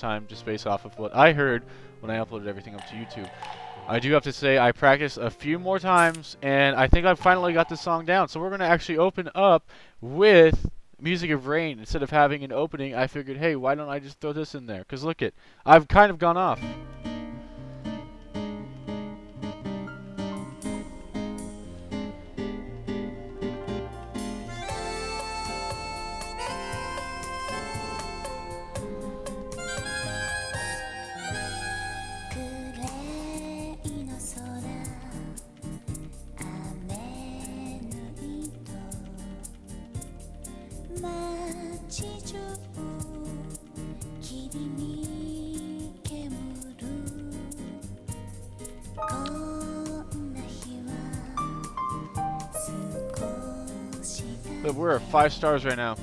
time just based off of what I heard when I uploaded everything up to YouTube. I do have to say I practiced a few more times, and I think I finally got this song down. So we're going to actually open up with Music of Rain. Instead of having an opening, I figured, hey, why don't I just throw this in there? Because look it, I've kind of gone off. But we're at 5 stars right now.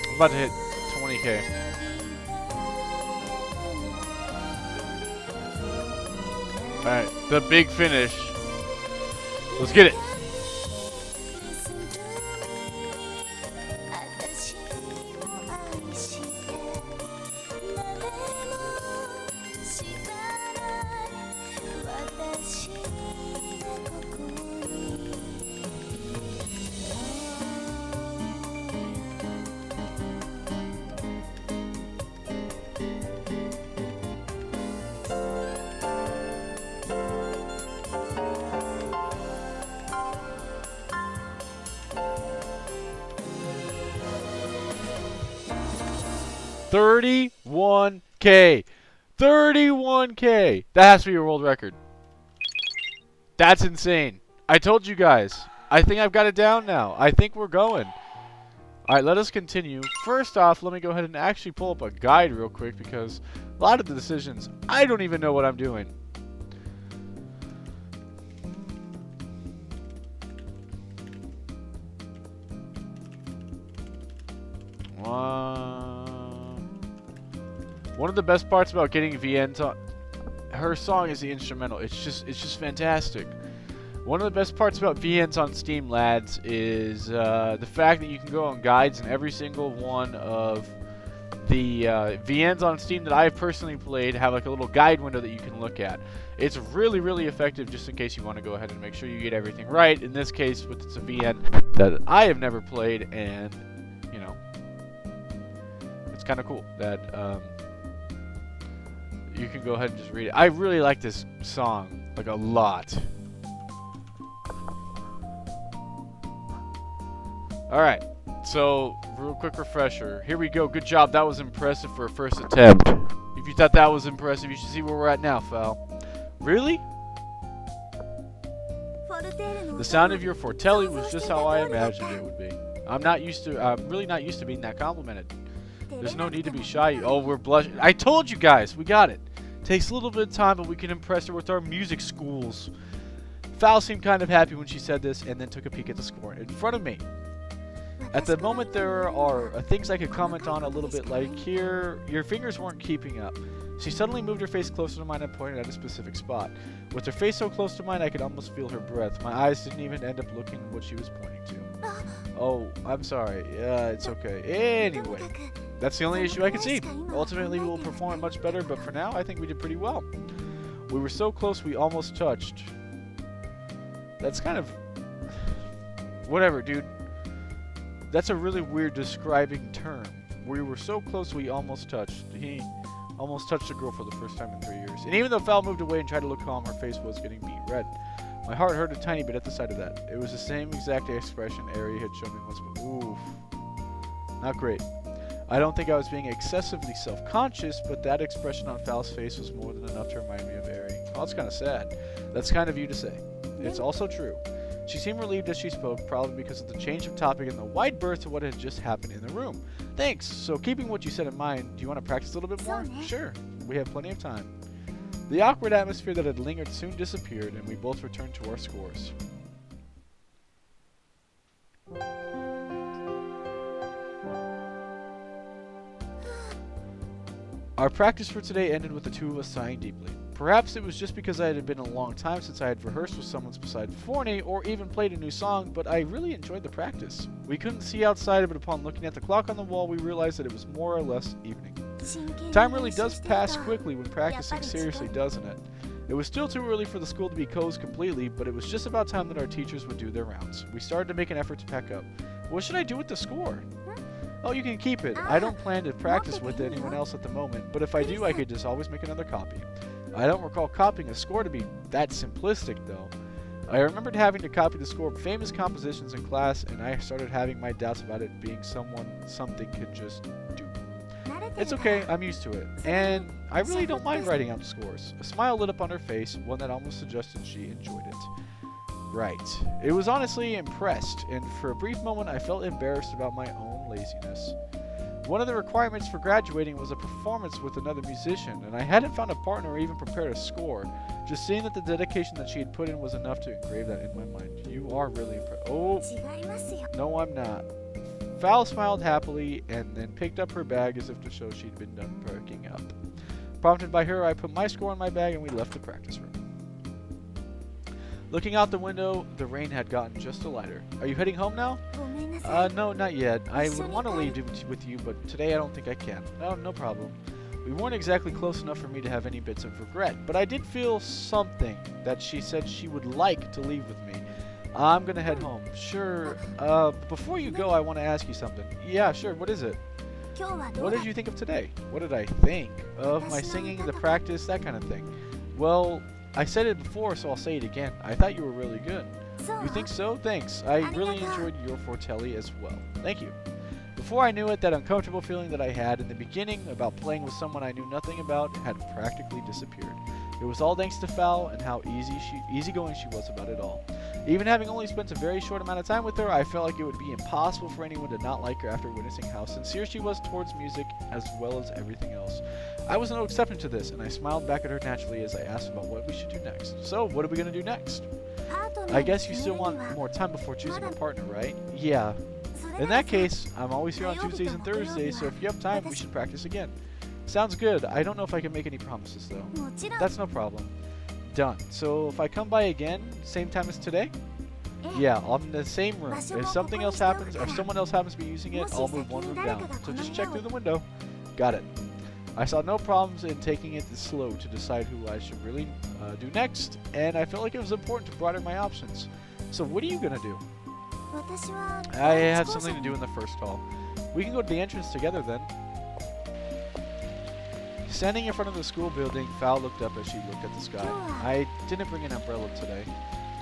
I'm about to hit 20K. Alright, the big finish. Let's get it. $31K. 31K. That has to be a world record. That's insane. I told you guys. I think I've got it down now. I think we're going. Alright, let us continue. First off, let me go ahead and actually pull up a guide real quick because a lot of the decisions, I don't even know what I'm doing. One of the best parts about getting VNs on her song is the instrumental. It's just fantastic. One of the best parts about VNs on Steam, lads, is the fact that you can go on guides, and every single one of the VNs on Steam that I've personally played have like a little guide window that you can look at. It's really, really effective just in case you want to go ahead and make sure you get everything right. In this case, with it's a VN that I have never played, and you know, it's kind of cool that you can go ahead and just read it. I really like this song, like a lot. Alright, so real quick refresher. Here we go. Good job. That was impressive for a first attempt. If you thought that was impressive, you should see where we're at now, Fal. Really? The sound of your fortelli was just how I imagined it would be. I'm really not used to being that complimented. There's no need to be shy. Oh, we're blushing. I told you guys, we got it. Takes a little bit of time, but we can impress her with our music schools. Fal seemed kind of happy when she said this, and then took a peek at the score in front of me. At the moment, there are things I could comment on a little bit, like here, your fingers weren't keeping up. She suddenly moved her face closer to mine and pointed at a specific spot. With her face so close to mine, I could almost feel her breath. My eyes didn't even end up looking at what she was pointing to. Oh, I'm sorry. It's okay. Anyway, that's the only issue I could see. Ultimately, we will perform it much better, but for now, I think we did pretty well. We were so close, we almost touched. That's kind of... Whatever, dude. That's a really weird describing term. We were so close, we almost touched. He almost touched a girl for the first time in 3 years. And even though Fal moved away and tried to look calm, her face was getting beet red. My heart hurt a tiny bit at the sight of that. It was the same exact expression Ari had shown me once before. Oof. Not great. I don't think I was being excessively self-conscious, but that expression on Fal's face was more than enough to remind me of Ari. Oh, it's kind of sad. That's kind of you to say. It's also true. She seemed relieved as she spoke, probably because of the change of topic and the wide berth of what had just happened in the room. Thanks. So keeping what you said in mind, do you want to practice a little bit more? Sure. We have plenty of time. The awkward atmosphere that had lingered soon disappeared, and we both returned to our scores. Our practice for today ended with the two of us sighing deeply. Perhaps it was just because it had been a long time since I had rehearsed with someone besides Forney or even played a new song, but I really enjoyed the practice. We couldn't see outside, but upon looking at the clock on the wall, we realized that it was more or less evening. Time really does pass quickly when practicing seriously, doesn't it? It was still too early for the school to be closed completely, but it was just about time that our teachers would do their rounds. We started to make an effort to pack up. What should I do with the score? Oh, you can keep it. I don't plan to practice with anyone else at the moment, but if I do, I could just always make another copy. I don't recall copying a score to be that simplistic, though. I remembered having to copy the score of famous compositions in class, and I started having my doubts about it being something could just do. It's okay, I'm used to it, and I really don't mind writing out scores. A smile lit up on her face, one that almost suggested she enjoyed it. Right. It was honestly impressed, and for a brief moment I felt embarrassed about my own laziness. One of the requirements for graduating was a performance with another musician, and I hadn't found a partner or even prepared a score. Just seeing that the dedication that she had put in was enough to engrave that in my mind. You are really impressed. Oh, no, I'm not. Fal smiled happily and then picked up her bag as if to show she'd been done packing up. Prompted by her, I put my score in my bag and we left the practice room. Looking out the window, the rain had gotten just a lighter. Are you heading home now? No, not yet. I would want to leave with you, but today I don't think I can. No problem. We weren't exactly close enough for me to have any bits of regret, but I did feel something that she said she would like to leave with me. I'm gonna head home. Sure. Before you go, I want to ask you something. Yeah, sure. What is it? What did you think of today? What did I think? Of my singing, the practice, that kind of thing. Well, I said it before, so I'll say it again. I thought you were really good. You think so? Thanks. I really enjoyed your fortelli as well. Thank you. Before I knew it, that uncomfortable feeling that I had in the beginning about playing with someone I knew nothing about had practically disappeared. It was all thanks to Fal and how easygoing she was about it all. Even having only spent a very short amount of time with her, I felt like it would be impossible for anyone to not like her after witnessing how sincere she was towards music as well as everything else. I was no exception to this, and I smiled back at her naturally as I asked about what we should do next. So, what are we going to do next? I guess you still want more time before choosing a partner, right? Yeah. In that case, I'm always here on Tuesdays and Thursdays, so if you have time, we should practice again. Sounds good. I don't know if I can make any promises, though. That's no problem. Done. So if I come by again, same time as today? Yeah, I'm in the same room. If something else happens, or someone else happens to be using it, I'll move one room down. So just check through the window. Got it. I saw no problems in taking it slow to decide who I should really do next, and I felt like it was important to broaden my options. So what are you gonna do? I had something to do in the first hall. We can go to the entrance together then. Standing in front of the school building, Fal looked up as she looked at the sky. I didn't bring an umbrella today.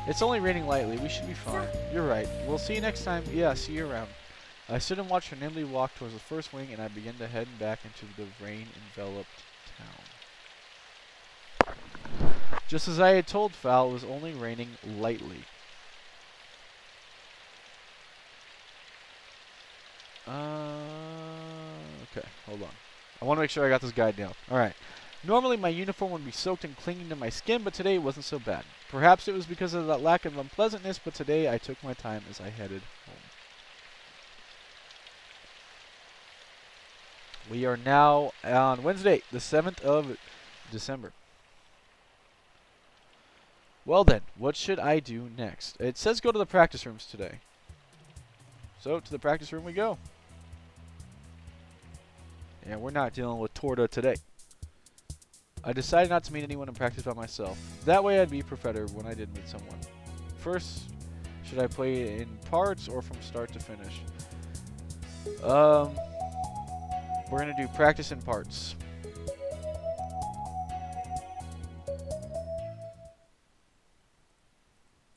It's only raining lightly. We should be fine. You're right. We'll see you next time. Yeah, see you around. I stood and watched her nimbly walk towards the first wing, and I began to head back into the rain-enveloped town. Just as I had told Fal, it was only raining lightly. Okay, hold on. I want to make sure I got this guide down. Alright. Normally my uniform would be soaked and clinging to my skin, but today it wasn't so bad. Perhaps it was because of that lack of unpleasantness, but today I took my time as I headed home. We are now on Wednesday, the 7th of December. Well then, what should I do next? It says go to the practice rooms today. So, to the practice room we go. And we're not dealing with Torta today. I decided not to meet anyone in practice by myself. That way I'd be better when I did meet someone. First, should I play in parts or from start to finish? We're going to do practice in parts.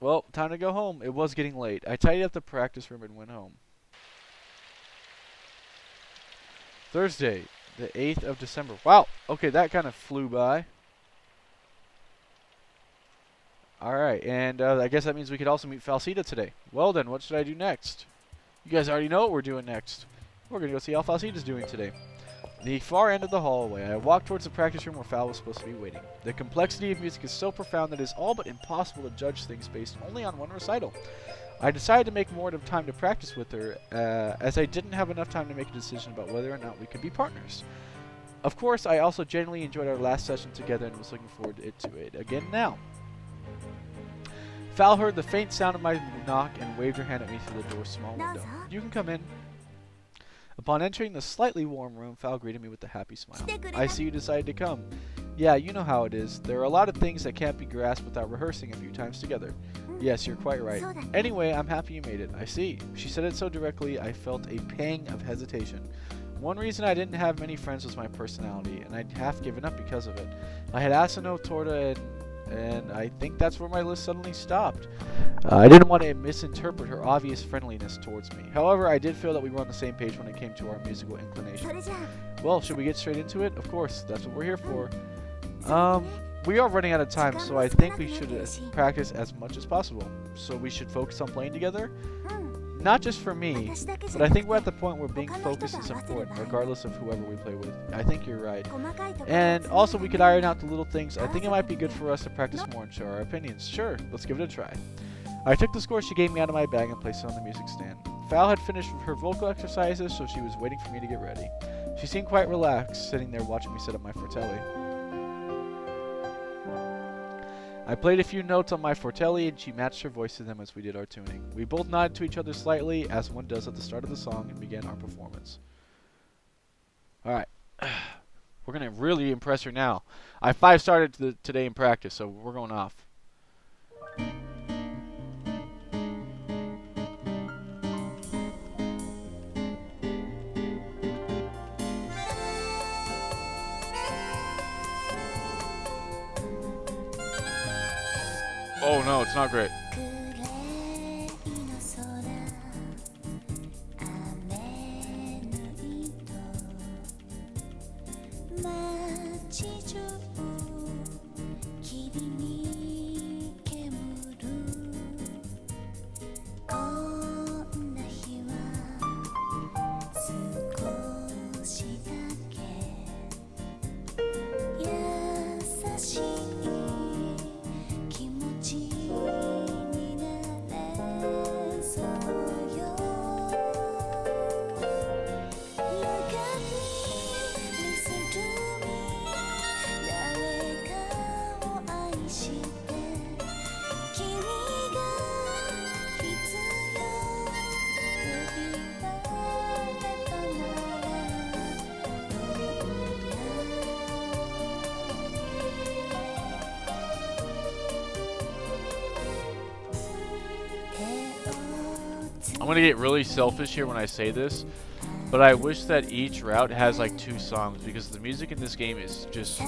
Well, time to go home. It was getting late. I tidied up the practice room and went home. Thursday, the 8th of December. Wow. Okay, that kind of flew by. Alright, and I guess that means we could also meet Falsita today. Well then, what should I do next? You guys already know what we're doing next. We're going to go see how Falsita's doing today. The far end of the hallway, I walked towards the practice room where Fal was supposed to be waiting. The complexity of music is so profound that it is all but impossible to judge things based only on one recital. I decided to make more time to practice with her, as I didn't have enough time to make a decision about whether or not we could be partners. Of course, I also genuinely enjoyed our last session together and was looking forward to it again now. Fal heard the faint sound of my knock and waved her hand at me through the door's small window. You can come in. Upon entering the slightly warm room, Fal greeted me with a happy smile. I see you decided to come. Yeah, you know how it is. There are a lot of things that can't be grasped without rehearsing a few times together. Yes, you're quite right. Anyway, I'm happy you made it. I see. She said it so directly, I felt a pang of hesitation. One reason I didn't have many friends was my personality, and I'd half given up because of it. I had asked to know Torta, and I think that's where my list suddenly stopped. I didn't want to misinterpret her obvious friendliness towards me. However, I did feel that we were on the same page when it came to our musical inclinations. Well, should we get straight into it? Of course, that's what we're here for. We are running out of time, so I think we should practice as much as possible. So we should focus on playing together? Not just for me, but I think we're at the point where being focused is important, regardless of whoever we play with. I think you're right. And also, we could iron out the little things. I think it might be good for us to practice more and share our opinions. Sure, let's give it a try. I took the score she gave me out of my bag and placed it on the music stand. Fal had finished her vocal exercises, so she was waiting for me to get ready. She seemed quite relaxed, sitting there watching me set up my fortelli. I played a few notes on my fortelli, and she matched her voice to them as we did our tuning. We both nodded to each other slightly, as one does at the start of the song, and began our performance. Alright. We're going to really impress her now. I 5-starred today in practice, so we're going off. Oh no, it's not great. I'm gonna get really selfish here when I say this, but I wish that each route has like 2 songs because the music in this game is just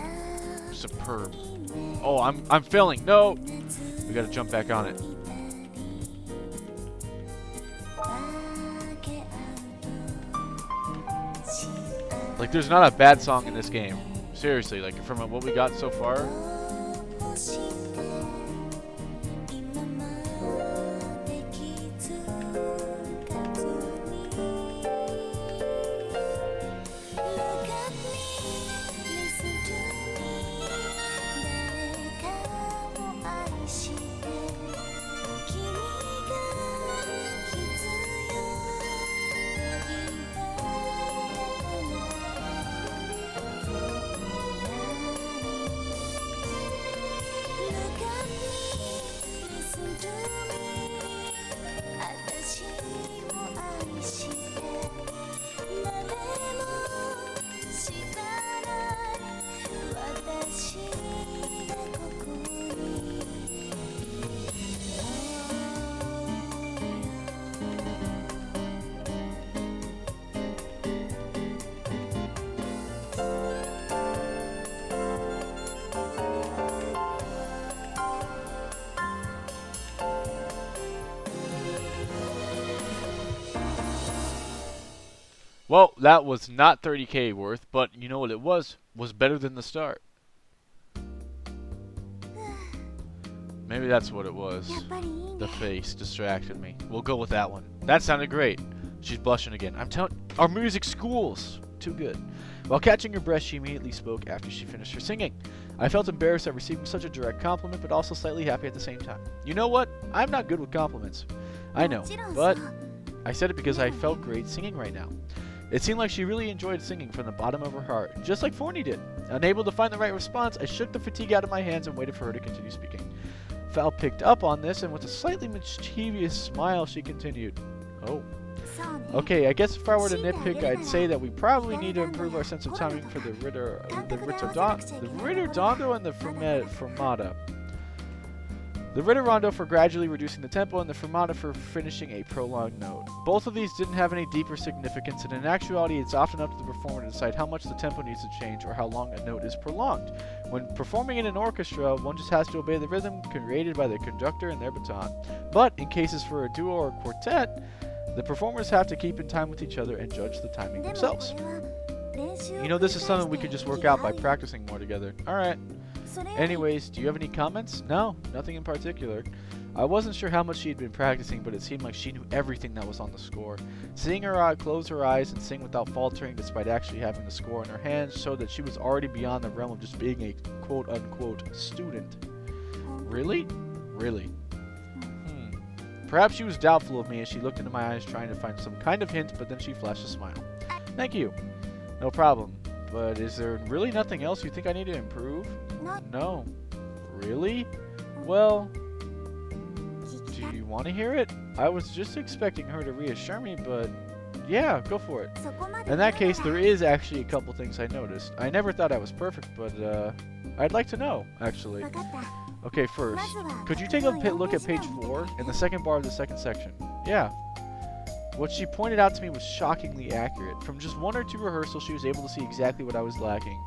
superb. Oh, I'm failing. No, we gotta jump back on it. Like, there's not a bad song in this game. Seriously, like from what we got so far. Well, that was not 30K worth, but you know what it was? Was better than the start. Maybe that's what it was. The face distracted me. We'll go with that one. That sounded great. She's blushing again. I'm telling... Our music schools! Too good. While catching her breath, she immediately spoke after she finished her singing. I felt embarrassed at receiving such a direct compliment, but also slightly happy at the same time. You know what? I'm not good with compliments. I know, but I said it because I felt great singing right now. It seemed like she really enjoyed singing from the bottom of her heart, just like Forney did. Unable to find the right response, I shook the fatigue out of my hands and waited for her to continue speaking. Fal picked up on this, and with a slightly mischievous smile, she continued. Oh. Okay, I guess if I were to nitpick, I'd say that we probably need to improve our sense of timing for the ritardando and the fermata. The ritardando for gradually reducing the tempo, and the fermata for finishing a prolonged note. Both of these didn't have any deeper significance, and in actuality, it's often up to the performer to decide how much the tempo needs to change or how long a note is prolonged. When performing in an orchestra, one just has to obey the rhythm created by the conductor and their baton. But in cases for a duo or quartet, the performers have to keep in time with each other and judge the timing themselves. You know, this is something we could just work out by practicing more together. Alright. Anyways, do you have any comments? No, nothing in particular. I wasn't sure how much she had been practicing, but it seemed like she knew everything that was on the score. Seeing her close her eyes and sing without faltering despite actually having the score in her hands showed that she was already beyond the realm of just being a quote-unquote student. Really? Really. Perhaps she was doubtful of me as she looked into my eyes trying to find some kind of hint, but then she flashed a smile. Thank you. No problem. But is there really nothing else you think I need to improve? No. Really? Well, do you want to hear it? I was just expecting her to reassure me, but yeah, go for it. In that case, there is actually a couple things I noticed. I never thought I was perfect, but I'd like to know, actually. Okay, first, could you take a look at page 4 in the second bar of the second section? Yeah. What she pointed out to me was shockingly accurate. From just one or two rehearsals, she was able to see exactly what I was lacking.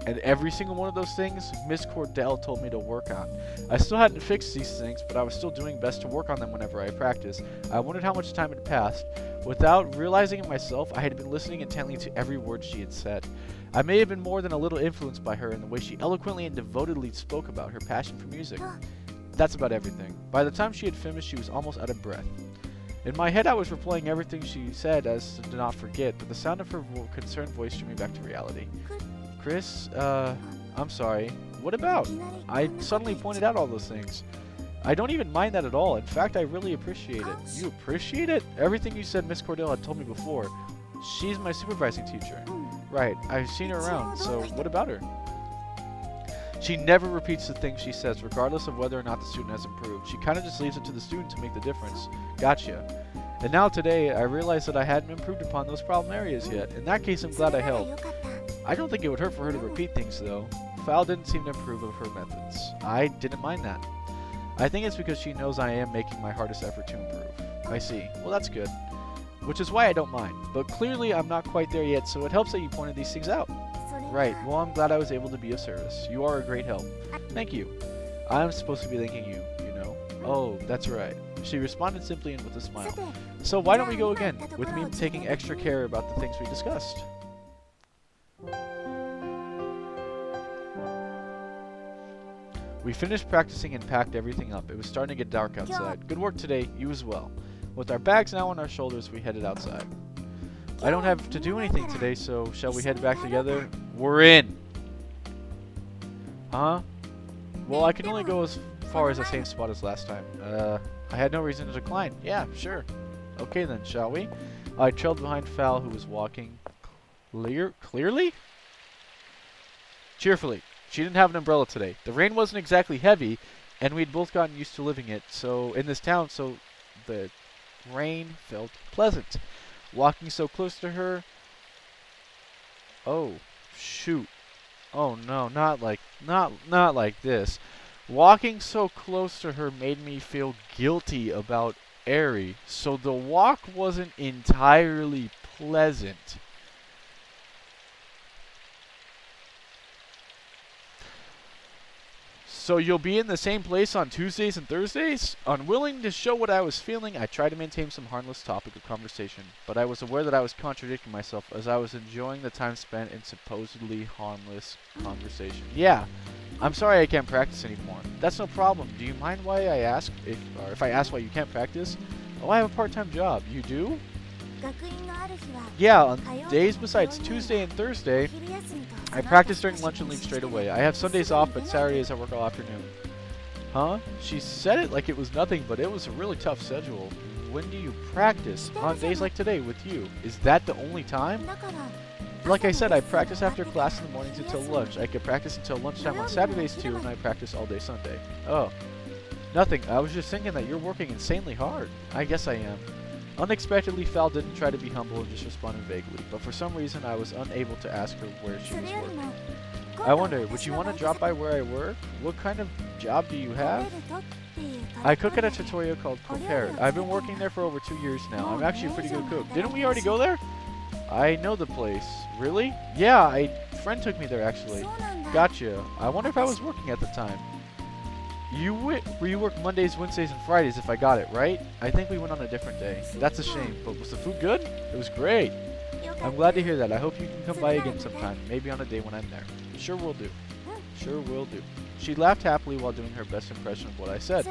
And every single one of those things, Miss Cordell told me to work on. I still hadn't fixed these things, but I was still doing best to work on them whenever I practiced. I wondered how much time had passed. Without realizing it myself, I had been listening intently to every word she had said. I may have been more than a little influenced by her in the way she eloquently and devotedly spoke about her passion for music. That's about everything. By the time she had finished, she was almost out of breath. In my head, I was replaying everything she said as to not forget, but the sound of her concerned voice drew me back to reality. Chris, I'm sorry. What about? I suddenly pointed out all those things. I don't even mind that at all. In fact, I really appreciate it. You appreciate it? Everything you said Miss Cordell had told me before. She's my supervising teacher. Right, I've seen her around, so what about her? She never repeats the things she says, regardless of whether or not the student has improved. She kind of just leaves it to the student to make the difference. Gotcha. And now today, I realize that I hadn't improved upon those problem areas yet. In that case, I'm glad I helped. I don't think it would hurt for her to repeat things, though. Fal didn't seem to approve of her methods. I didn't mind that. I think it's because she knows I am making my hardest effort to improve. I see. Well, that's good. Which is why I don't mind. But clearly, I'm not quite there yet, so it helps that you pointed these things out. Right. Well, I'm glad I was able to be of service. You are a great help. Thank you. I'm supposed to be thanking you, you know. Oh, that's right. She responded simply and with a smile. So why don't we go again, with me taking extra care about the things we discussed? We finished practicing and packed everything up. It was starting to get dark outside. Good work today, you as well. With our bags now on our shoulders, we headed outside. I don't have to do anything today, so shall we head back together? We're in! Huh? Well, I can only go as far as the same spot as last time. I had no reason to decline. Yeah, sure. Okay then, shall we? I trailed behind Fal, who was walking clearly? Cheerfully. She didn't have an umbrella today. The rain wasn't exactly heavy, and we'd both gotten used to living it, so in this town, so the rain felt pleasant. Walking so close to her... Oh, shoot. Oh no, not like this. Walking so close to her made me feel guilty about Eri, so the walk wasn't entirely pleasant. So you'll be in the same place on Tuesdays and Thursdays? Unwilling to show what I was feeling, I tried to maintain some harmless topic of conversation, but I was aware that I was contradicting myself as I was enjoying the time spent in supposedly harmless conversation. Yeah, I'm sorry I can't practice anymore. That's no problem. Do you mind why I ask, if I ask why you can't practice? Oh, I have a part-time job. You do? Yeah, on days besides Tuesday and Thursday, I practice during lunch and leave straight away. I have Sundays off, but Saturdays I work all afternoon. Huh? She said it like it was nothing, but it was a really tough schedule. When do you practice? On days like today with you. Is that the only time? Like I said, I practice after class in the mornings until lunch. I could practice until lunchtime on Saturdays too, and I practice all day Sunday. Oh. Nothing. I was just thinking that you're working insanely hard. I guess I am. Unexpectedly, Fal didn't try to be humble and just responded vaguely, but for some reason I was unable to ask her where she was working. I wonder, would you want to drop by where I work? What kind of job do you have? I cook at a trattoria called Consolidating. I've been working there for over 2 years now. I'm actually a pretty good cook. Didn't we already go there? I know the place. Really? Yeah, a friend took me there actually. Gotcha. I wonder if I was working at the time. You work Mondays, Wednesdays, and Fridays if I got it, right? I think we went on a different day. That's a shame, but was the food good? It was great. I'm glad to hear that. I hope you can come by again sometime, maybe on a day when I'm there. Sure will do. Sure will do. She laughed happily while doing her best impression of what I said.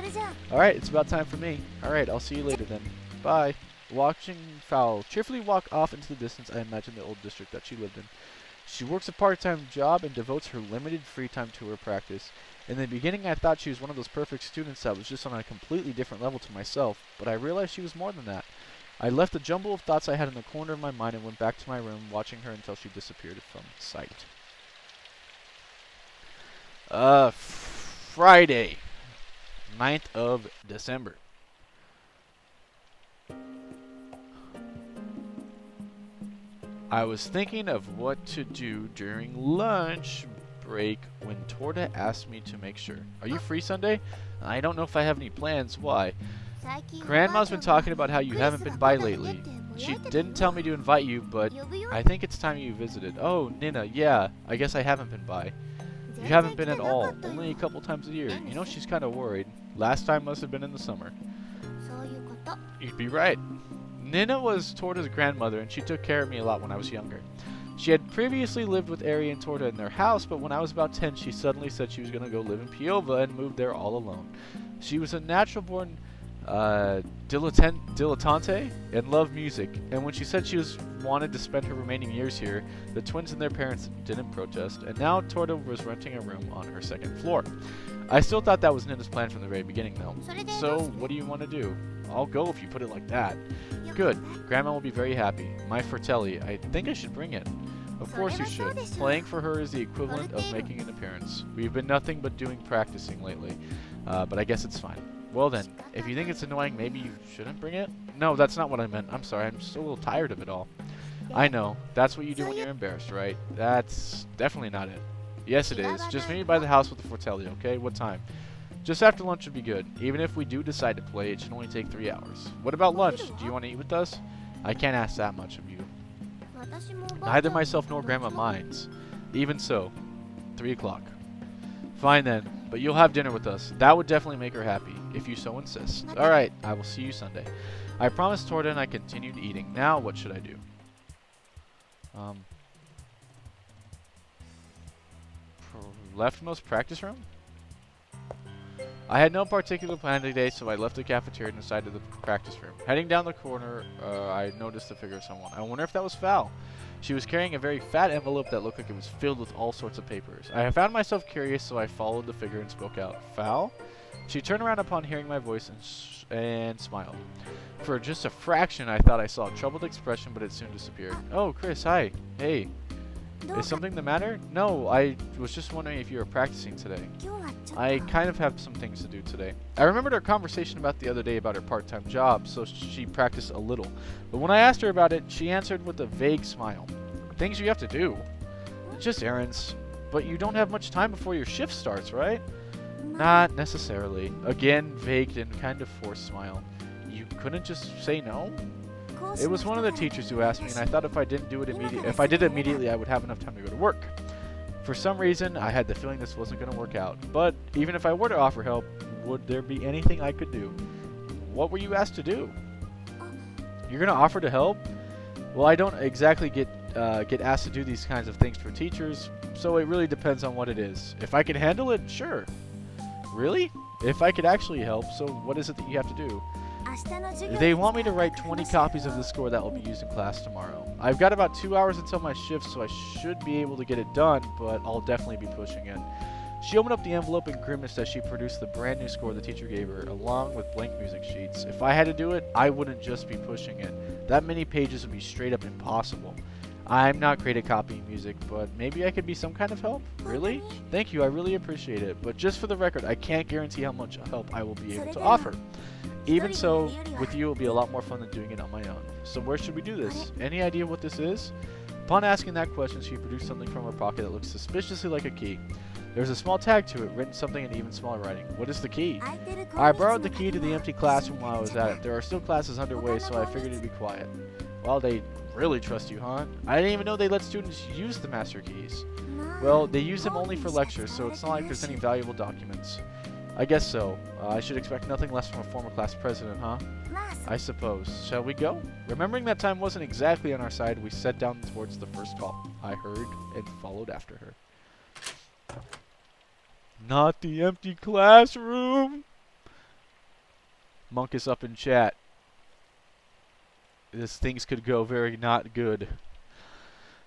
Alright, it's about time for me. Alright, I'll see you later then. Bye. Watching Fal cheerfully walk off into the distance, I imagine the old district that she lived in. She works a part-time job and devotes her limited free time to her practice. In the beginning, I thought she was one of those perfect students that was just on a completely different level to myself, but I realized she was more than that. I left the jumble of thoughts I had in the corner of my mind and went back to my room, watching her until she disappeared from sight. Friday, 9th of December. I was thinking of what to do during lunch break when Torta asked me to make sure. Are you free Sunday? I don't know if I have any plans. Why? Grandma's been talking about how you haven't been by lately. She didn't tell me to invite you, but I think it's time you visited. Oh, Nina, yeah. I guess I haven't been by. You haven't been at all. Only a couple times a year. You know, she's kind of worried. Last time must have been in the summer. You'd be right. Nina was Torta's grandmother, and she took care of me a lot when I was younger. She had previously lived with Ari and Torta in their house, but when I was about 10, she suddenly said she was going to go live in Piova and moved there all alone. She was a natural-born dilettante and loved music, and when she said she wanted to spend her remaining years here, the twins and their parents didn't protest, and now Torta was renting a room on her second floor. I still thought that was Nina's plan from the very beginning, though. So, what do you want to do? I'll go if you put it like that. Good. Grandma will be very happy. My Fratelli. I think I should bring it. Of course you should. Playing for her is the equivalent of making an appearance. We've been nothing but doing practicing lately. But I guess it's fine. Well then, if you think it's annoying, maybe you shouldn't bring it? No, that's not what I meant. I'm sorry. I'm just a little tired of it all. I know. That's what you do when you're embarrassed, right? That's definitely not it. Yes, it is. Just meet me by the house with the Fratelli, okay? What time? Just after lunch would be good. Even if we do decide to play, it should only take 3 hours. What about lunch? Do you want to eat with us? I can't ask that much of you. Neither myself nor Grandma minds. Even so, 3 o'clock. Fine then, but you'll have dinner with us. That would definitely make her happy, if you so insist. Alright, I will see you Sunday. I promised Torta and I continued eating. Now, what should I do? Leftmost practice room? I had no particular plan today, so I left the cafeteria and decided to the practice room. Heading down the corner, I noticed the figure of someone. I wonder if that was Fal. She was carrying a very fat envelope that looked like it was filled with all sorts of papers. I found myself curious, so I followed the figure and spoke out. Fal? She turned around upon hearing my voice and smiled. For just a fraction, I thought I saw a troubled expression, but it soon disappeared. Oh, Chris, hi. Hey. Is something the matter? No, I was just wondering if you were practicing today. I kind of have some things to do today. I remembered our conversation about the other day about her part-time job, so she practiced a little. But when I asked her about it, she answered with a vague smile. Things you have to do? Just errands. But you don't have much time before your shift starts, right? Not necessarily. Again, vague and kind of forced smile. You couldn't just say no? It was one of the teachers who asked me, and I thought if I did it immediately, I would have enough time to go to work. For some reason, I had the feeling this wasn't going to work out. But even if I were to offer help, would there be anything I could do? What were you asked to do? You're going to offer to help? Well, I don't exactly get asked to do these kinds of things for teachers, so it really depends on what it is. If I can handle it, sure. Really? If I could actually help, so what is it that you have to do? They want me to write 20 copies of the score that will be used in class tomorrow. I've got about 2 hours until my shift, so I should be able to get it done, but I'll definitely be pushing it. She opened up the envelope and grimaced as she produced the brand new score the teacher gave her, along with blank music sheets. If I had to do it, I wouldn't just be pushing it. That many pages would be straight up impossible. I'm not great at copying music, but maybe I could be some kind of help? Really? Thank you, I really appreciate it. But just for the record, I can't guarantee how much help I will be able to offer. Even so, with you it will be a lot more fun than doing it on my own. So where should we do this? Any idea what this is? Upon asking that question, she produced something from her pocket that looked suspiciously like a key. There was a small tag to it, written something in even smaller writing. What is the key? I borrowed the key to the empty classroom while I was at it. There are still classes underway, so I figured it'd be quiet. Well, they really trust you, huh? I didn't even know they let students use the master keys. Well, they use them only for lectures, so it's not like there's any valuable documents. I guess so. I should expect nothing less from a former class president, huh? I suppose. Shall we go? Remembering that time wasn't exactly on our side, we set down towards the first call. I heard and followed after her. Not the empty classroom! Monk is up in chat. Things could go very not good.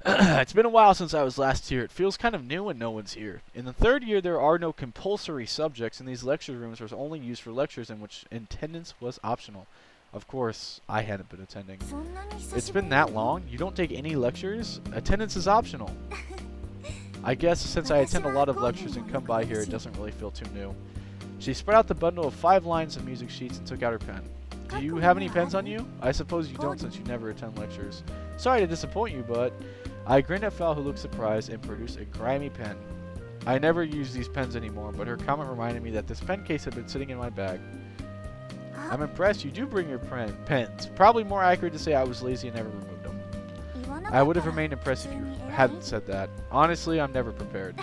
It's been a while since I was last here. It feels kind of new when no one's here. In the third year, there are no compulsory subjects, and these lecture rooms were only used for lectures in which attendance was optional. Of course, I hadn't been attending. It's been that long? You don't take any lectures? Attendance is optional. I guess since I attend a lot of lectures and come by here, it doesn't really feel too new. She spread out the bundle of 5 lines of music sheets and took out her pen. Do you have any pens on you? I suppose you don't since you never attend lectures. Sorry to disappoint you, but... I grinned at Fal, who looked surprised, and produced a grimy pen. I never use these pens anymore, but her comment reminded me that this pen case had been sitting in my bag. I'm impressed you do bring your pens. Probably more accurate to say I was lazy and never removed them. I would have remained impressed if you hadn't said that. Honestly, I'm never prepared.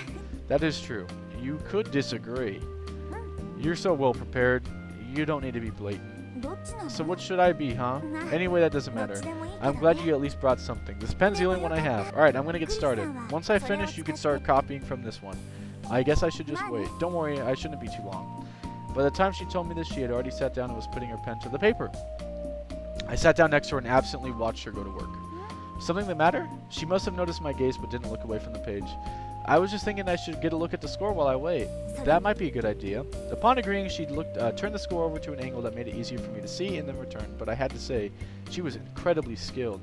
That is true. You could disagree. You're so well prepared, you don't need to be blatant. So what should I be, huh? Anyway, that doesn't matter. I'm glad you at least brought something. This pen's the only one I have. Alright, I'm gonna get started. Once I finish, you can start copying from this one. I guess I should just wait. Don't worry, I shouldn't be too long. By the time she told me this, she had already sat down and was putting her pen to the paper. I sat down next to her and absently watched her go to work. Something the matter? She must have noticed my gaze but didn't look away from the page. I was just thinking I should get a look at the score while I wait. That might be a good idea. Upon agreeing, she turned the score over to an angle that made it easier for me to see and then return, but I had to say, she was incredibly skilled.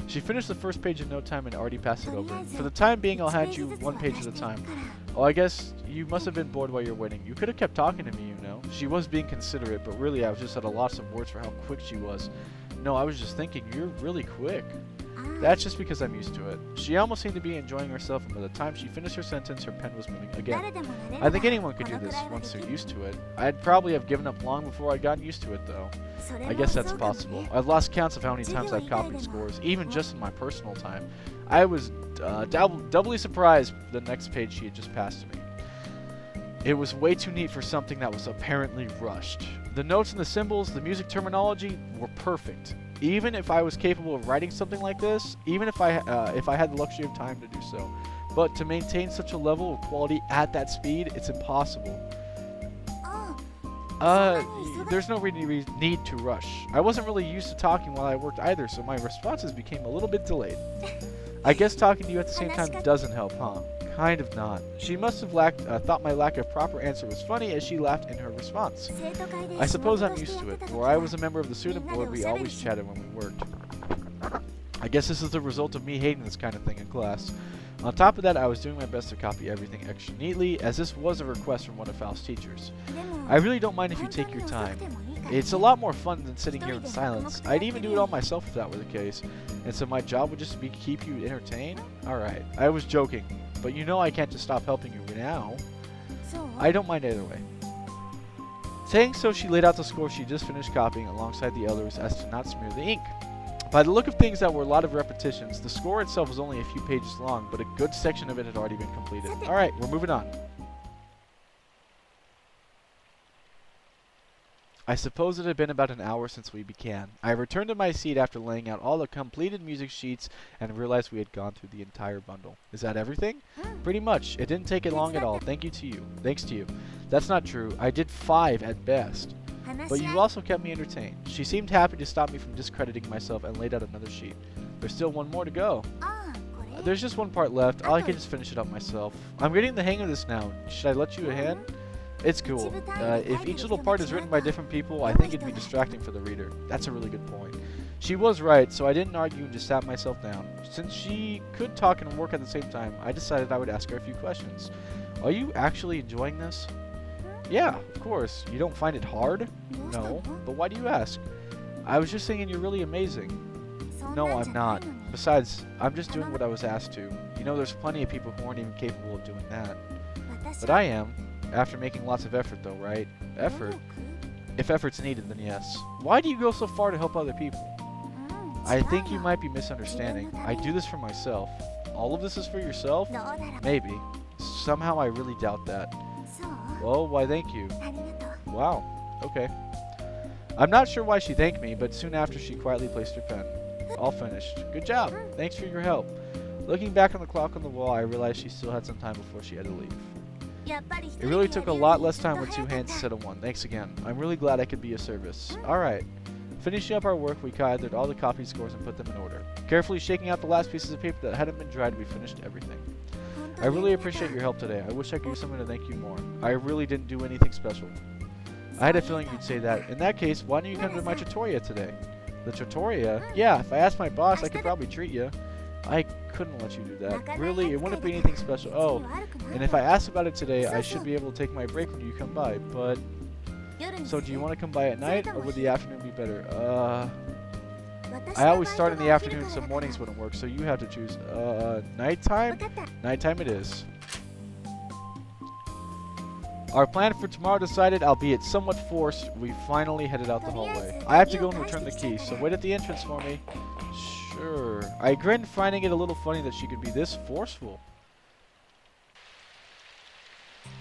She finished the first page in no time and already passed it over. For the time being, I'll hand you one page at a time. Oh, I guess you must have been bored while you're waiting. You could have kept talking to me, you know. She was being considerate, but really I was just at a loss of words for how quick she was. No, I was just thinking, you're really quick. That's just because I'm used to it. She almost seemed to be enjoying herself, and by the time she finished her sentence, her pen was moving again. I think anyone could do this once they're used to it. I'd probably have given up long before I'd gotten used to it, though. I guess that's possible. I've lost counts of how many times I've copied scores, even just in my personal time. I was doubly surprised the next page she had just passed to me. It was way too neat for something that was apparently rushed. The notes and the symbols, the music terminology were perfect. Even if I was capable of writing something like this, even if I had the luxury of time to do so. But to maintain such a level of quality at that speed, it's impossible. There's no really need to rush. I wasn't really used to talking while I worked either, so my responses became a little bit delayed. I guess talking to you at the same time doesn't help, huh? Kind of not. She must have thought my lack of proper answer was funny as she laughed in her response. I suppose I'm used to it. Where I was a member of the student board, we always chatted when we worked. I guess this is the result of me hating this kind of thing in class. On top of that, I was doing my best to copy everything extra neatly, as this was a request from one of Fal's teachers. I really don't mind if you take your time. It's a lot more fun than sitting here in silence. I'd even do it all myself if that were the case. And so my job would just be to keep you entertained? Alright, I was joking. But you know I can't just stop helping you now. I don't mind either way. Saying so, she laid out the score she just finished copying alongside the others as to not smear the ink. By the look of things, that were a lot of repetitions. The score itself was only a few pages long, but a good section of it had already been completed. Alright, we're moving on. I suppose it had been about an hour since we began. I returned to my seat after laying out all the completed music sheets and realized we had gone through the entire bundle. Is that everything? Pretty much. It didn't take it long at all. Thanks to you. That's not true. I did 5 at best. But you also kept me entertained. She seemed happy to stop me from discrediting myself and laid out another sheet. There's still one more to go. There's just one part left. I can just finish it up myself. I'm getting the hang of this now. Should I let you a hand? It's cool. If each little part is written by different people, I think it'd be distracting for the reader. That's a really good point. She was right, so I didn't argue and just sat myself down. Since she could talk and work at the same time, I decided I would ask her a few questions. Are you actually enjoying this? Yeah, of course. You don't find it hard? No. But why do you ask? I was just saying you're really amazing. No, I'm not. Besides, I'm just doing what I was asked to. You know, there's plenty of people who aren't even capable of doing that. But I am. After making lots of effort, though, right? Effort? If effort's needed, then yes. Why do you go so far to help other people? I think you might be misunderstanding. I do this for myself. All of this is for yourself? Maybe. Somehow I really doubt that. Well, why thank you. Wow. Okay. I'm not sure why she thanked me, but soon after she quietly placed her pen. All finished. Good job. Thanks for your help. Looking back on the clock on the wall, I realized she still had some time before she had to leave. It really took a lot less time with 2 hands instead of 1. Thanks again. I'm really glad I could be of service. Alright. Finishing up our work, we gathered all the copy scores and put them in order. Carefully shaking out the last pieces of paper that hadn't been dried, we finished everything. I really appreciate your help today. I wish I could do something to thank you more. I really didn't do anything special. I had a feeling you'd say that. In that case, why don't you come to my trattoria today? The trattoria? Yeah, if I asked my boss, I could probably treat you. I couldn't let you do that. Really, it wouldn't be anything special. Oh, and if I asked about it today, I should be able to take my break when you come by, but... So do you want to come by at night, or would the afternoon be better? I always start in the afternoon, so mornings wouldn't work, so you have to choose. Nighttime? Nighttime it is. Our plan for tomorrow decided, albeit somewhat forced, we finally headed out the hallway. I have to go and return the key, so wait at the entrance for me. Sure. I grinned, finding it a little funny that she could be this forceful.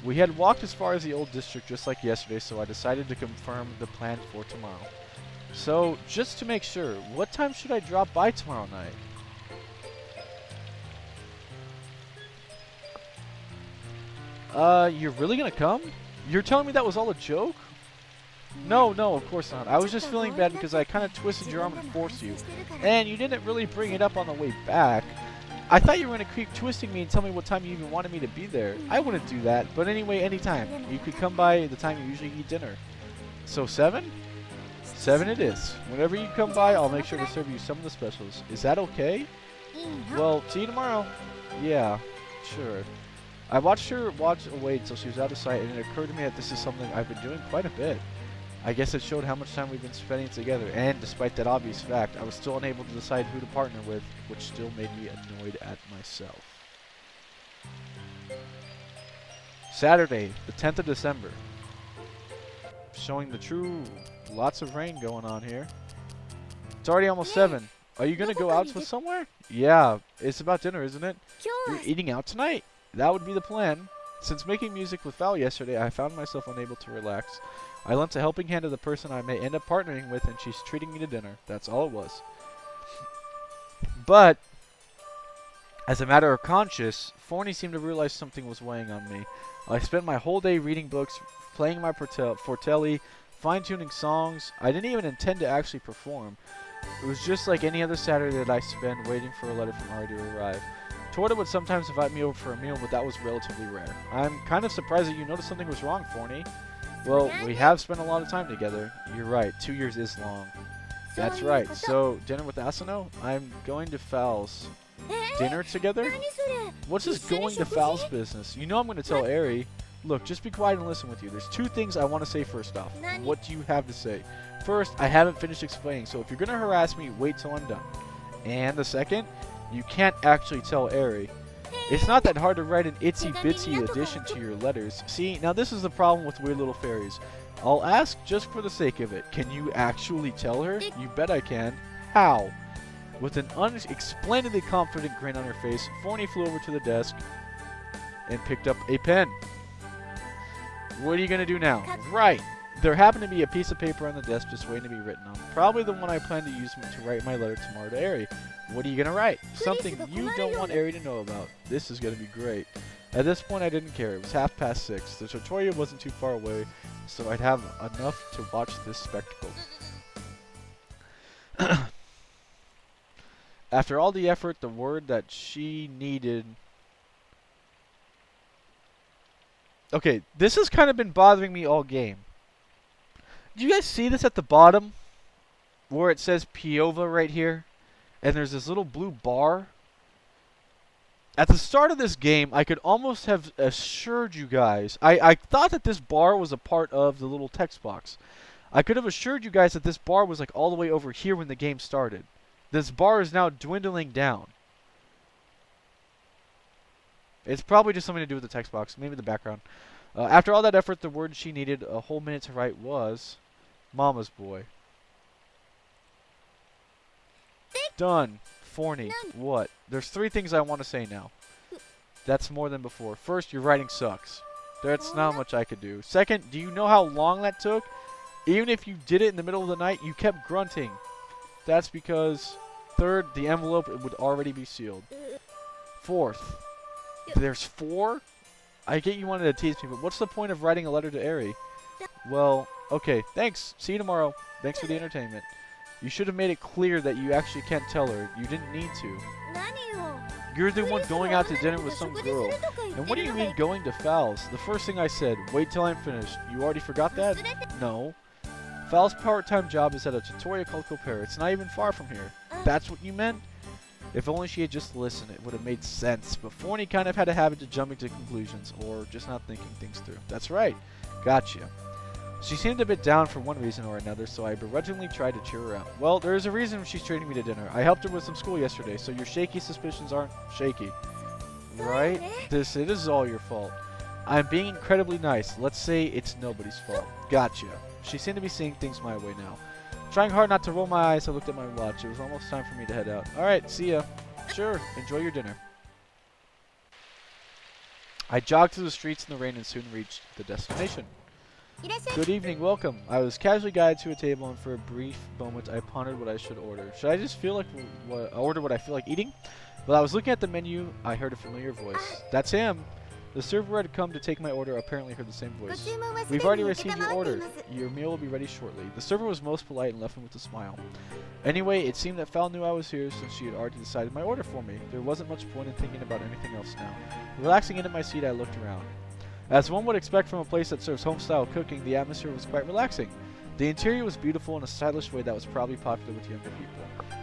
We had walked as far as the old district just like yesterday, so I decided to confirm the plan for tomorrow. So, just to make sure, what time should I drop by tomorrow night? You're really gonna come? You're telling me that was all a joke? No, of course not. I was just feeling bad because I kind of twisted your arm and forced you. And you didn't really bring it up on the way back. I thought you were going to keep twisting me and tell me what time you even wanted me to be there. I wouldn't do that, but anyway, anytime. You could come by the time you usually eat dinner. So 7? 7 it is. Whenever you come by, I'll make sure to serve you some of the specials. Is that okay? Well, see you tomorrow. Yeah, sure. I watched her walk away until she was out of sight, and it occurred to me that this is something I've been doing quite a bit. I guess it showed how much time we've been spending together, and despite that obvious fact, I was still unable to decide who to partner with, which still made me annoyed at myself. Saturday, the 10th of December. Showing the true lots of rain going on here. It's already almost 7. Are you going to go out with somewhere? Yeah, it's about dinner, isn't it? You're eating out tonight? That would be the plan. Since making music with Fal yesterday, I found myself unable to relax. I lent a helping hand to the person I may end up partnering with, and she's treating me to dinner. That's all it was. But, as a matter of conscience, Forney seemed to realize something was weighing on me. I spent my whole day reading books, playing my fortelli, fine-tuning songs. I didn't even intend to actually perform. It was just like any other Saturday that I spent waiting for a letter from Ari to arrive. Torta would sometimes invite me over for a meal, but that was relatively rare. I'm kind of surprised that you noticed something was wrong, Forney. Well, we have spent a lot of time together. You're right, 2 years is long. That's right. So, dinner with Asano? I'm going to Fal's. Dinner together? What's this going to Fal's business? You know I'm going to tell Ari. Look, just be quiet and listen with you. There's 2 things I want to say first off. What do you have to say? First, I haven't finished explaining, so if you're going to harass me, wait till I'm done. And the second, you can't actually tell Ari. It's not that hard to write an itsy-bitsy addition to your letters. See, now this is the problem with Weird Little Fairies. I'll ask just for the sake of it. Can you actually tell her? You bet I can. How? With an unexplainably confident grin on her face, Forney flew over to the desk and picked up a pen. What are you going to do now? Right. There happened to be a piece of paper on the desk just waiting to be written on. Probably the one I plan to use to write my letter tomorrow to Eri. What are you going to write? Something you don't want Eri to know about. This is going to be great. At this point, I didn't care. It was 6:30. The trattoria wasn't too far away, so I'd have enough to watch this spectacle. After all the effort, the word that she needed... Okay, this has kind of been bothering me all game. Do you guys see this at the bottom? Where it says Piova right here? And there's this little blue bar? At the start of this game, I could almost have assured you guys... I thought that this bar was a part of the little text box. I could have assured you guys that this bar was like all the way over here when the game started. This bar is now dwindling down. It's probably just something to do with the text box, maybe the background. After all that effort, the word she needed a whole minute to write was Mama's Boy. Done. Forney. What? There's 3 things I want to say now. That's more than before. First, your writing sucks. That's not much I could do. Second, do you know how long that took? Even if you did it in the middle of the night, you kept grunting. That's because... Third, the envelope would already be sealed. Fourth, there's 4? I get you wanted to tease me, but what's the point of writing a letter to Eri? Well, okay, thanks. See you tomorrow. Thanks for the entertainment. You should have made it clear that you actually can't tell her. You didn't need to. You're the one going out to dinner with some girl. And what do you mean going to Fal's? The first thing I said, wait till I'm finished. You already forgot that? No. Fal's part-time job is at a trattoria called Copera. It's not even far from here. That's what you meant? If only she had just listened, it would have made sense. But Forney kind of had a habit of jumping to conclusions, or just not thinking things through. That's right. Gotcha. She seemed a bit down for one reason or another, so I begrudgingly tried to cheer her up. Well, there is a reason she's treating me to dinner. I helped her with some school yesterday, so your shaky suspicions aren't shaky. Right? It is all your fault. I'm being incredibly nice. Let's say it's nobody's fault. Gotcha. She seemed to be seeing things my way now. Trying hard not to roll my eyes, I looked at my watch. It was almost time for me to head out. Alright, see ya. Sure, enjoy your dinner. I jogged through the streets in the rain and soon reached the destination. Good evening, welcome. I was casually guided to a table, and for a brief moment I pondered what I should order. Should I just order what I feel like eating? While I was looking at the menu, I heard a familiar voice. That's him! The server had come to take my order apparently heard the same voice. We've already received your order. Your meal will be ready shortly. The server was most polite and left me with a smile. Anyway, it seemed that Fal knew I was here since she had already decided my order for me. There wasn't much point in thinking about anything else now. Relaxing into my seat, I looked around. As one would expect from a place that serves home-style cooking, the atmosphere was quite relaxing. The interior was beautiful in a stylish way that was probably popular with younger people.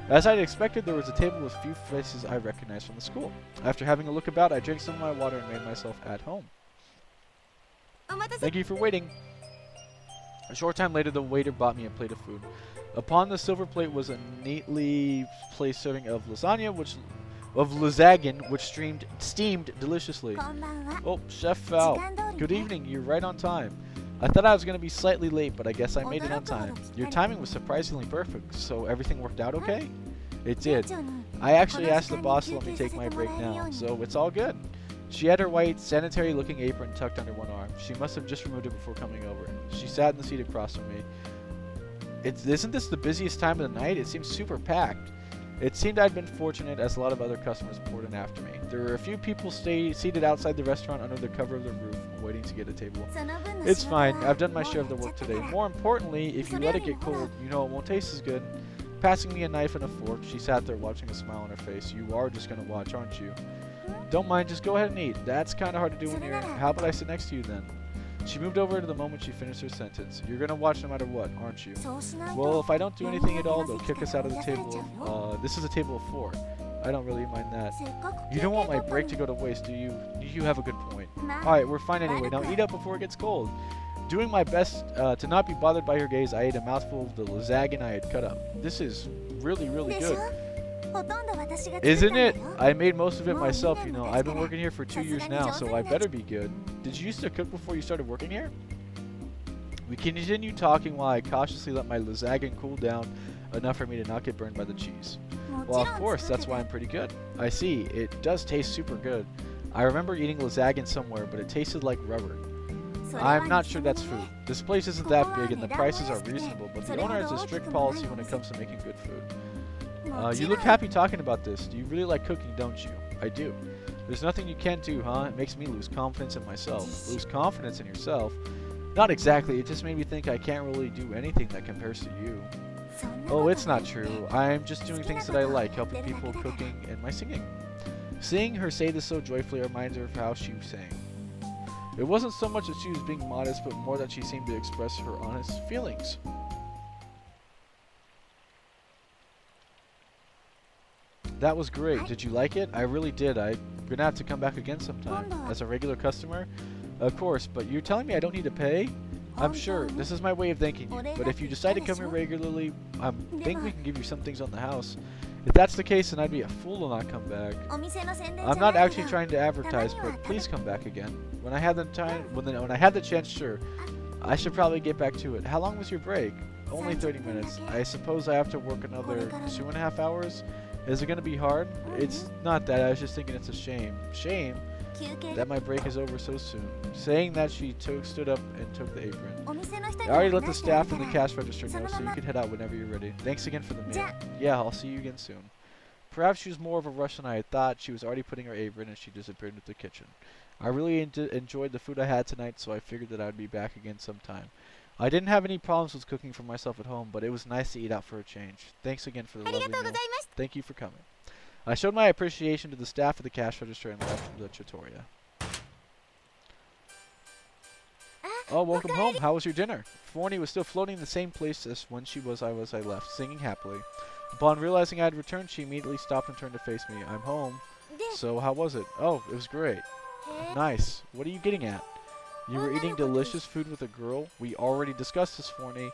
As I had expected, there was a table with few faces I recognized from the school. After having a look about, I drank some of my water and made myself at home. Thank you for waiting. A short time later, the waiter brought me a plate of food. Upon the silver plate was a neatly placed serving of lasagna, which steamed deliciously. Oh, Chef Fal. Good evening. You're right on time. I thought I was going to be slightly late, but I guess I made it on time. Your timing was surprisingly perfect, so everything worked out okay? It did. I actually asked the boss to let me take my break now, so it's all good. She had her white, sanitary-looking apron tucked under one arm. She must have just removed it before coming over. She sat in the seat across from me. Isn't this the busiest time of the night? It seems super packed. It seemed I'd been fortunate as a lot of other customers poured in after me. There were a few people seated outside the restaurant under the cover of the roof, waiting to get a table. It's fine. I've done my share of the work today. More importantly, if you let it get cold, you know it won't taste as good. Passing me a knife and a fork, she sat there watching a smile on her face. You are just going to watch, aren't you? Don't mind, just go ahead and eat. That's kind of hard to do when you're... How about I sit next to you then? She moved over to the moment she finished her sentence. You're going to watch no matter what, aren't you? Well, if I don't do anything at all, they'll kick us out of the table. This is a table of 4. I don't really mind that. You don't want my break to go to waste, do you? You have a good point. Alright, we're fine anyway. Now eat up before it gets cold. Doing my best to not be bothered by her gaze, I ate a mouthful of the lasagna I had cut up. This is really, really good. Isn't it? I made most of it myself, you know. I've been working here for 2 years now, so I better be good. Did you used to cook before you started working here? We continued talking while I cautiously let my lasagna cool down enough for me to not get burned by the cheese. Well, of course, that's why I'm pretty good. I see, it does taste super good. I remember eating lasagna somewhere, but it tasted like rubber. I'm not sure that's food. This place isn't that big and the prices are reasonable, but the owner has a strict policy when it comes to making good food. You look happy talking about this. You really like cooking, don't you? I do. There's nothing you can't do, huh? It makes me lose confidence in myself. Lose confidence in yourself? Not exactly. It just made me think I can't really do anything that compares to you. Oh, it's not true. I'm just doing things that I like, helping people, cooking, and my singing. Seeing her say this so joyfully reminds her of how she sang. It wasn't so much that she was being modest, but more that she seemed to express her honest feelings. That was great. Did you like it? I really did. I'm gonna have to come back again sometime. As a regular customer? Of course, but you're telling me I don't need to pay? I'm sure. This is my way of thanking you. But if you decide to come here regularly, I think we can give you some things on the house. If that's the case, then I'd be a fool to not come back. I'm not actually trying to advertise, but please come back again. When I had the time, when I had the chance, sure. I should probably get back to it. How long was your break? Only 30 minutes. I suppose I have to work another 2.5 hours? Is it going to be hard? It's not that. I was just thinking it's a shame. Shame? That my break is over so soon. Saying that, she stood up and took the apron. I already let the staff and the cash register know, so you can head out whenever you're ready. Thanks again for the meal. Yeah, I'll see you again soon. Perhaps she was more of a rush than I had thought. She was already putting her apron and she disappeared into the kitchen. I really enjoyed the food I had tonight, so I figured that I'd be back again sometime. I didn't have any problems with cooking for myself at home, but it was nice to eat out for a change. Thanks again for the lovely meal. Thank you for coming. I showed my appreciation to the staff at the cash register and left the trattoria. Oh, welcome home. How was your dinner? Forney was still floating in the same place as when I left, singing happily. Upon realizing I had returned, she immediately stopped and turned to face me. I'm home. So, how was it? Oh, it was great. Nice. What are you getting at? You were eating delicious food with a girl? We already discussed this, Forney.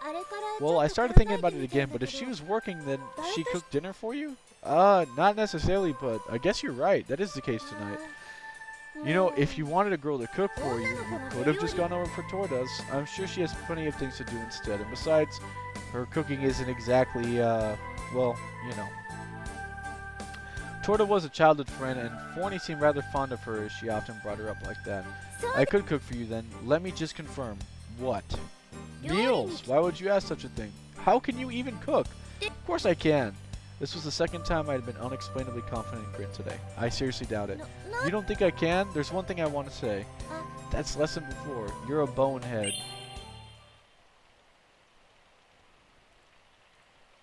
Well, I started thinking about it again, but if she was working, then she cooked dinner for you? Not necessarily, but I guess you're right. That is the case tonight. You know, if you wanted a girl to cook for you, you could have just gone over for Torda's. I'm sure she has plenty of things to do instead. And besides, her cooking isn't exactly, well, you know. Torda was a childhood friend, and Forney seemed rather fond of her as she often brought her up like that. I could cook for you then. Let me just confirm. What? Meals! Why would you ask such a thing? How can you even cook? Of course I can. This was the second time I had been unexplainably confident in Grit today. I seriously doubt it. You don't think I can? There's one thing I want to say. That's less than before. You're a bonehead.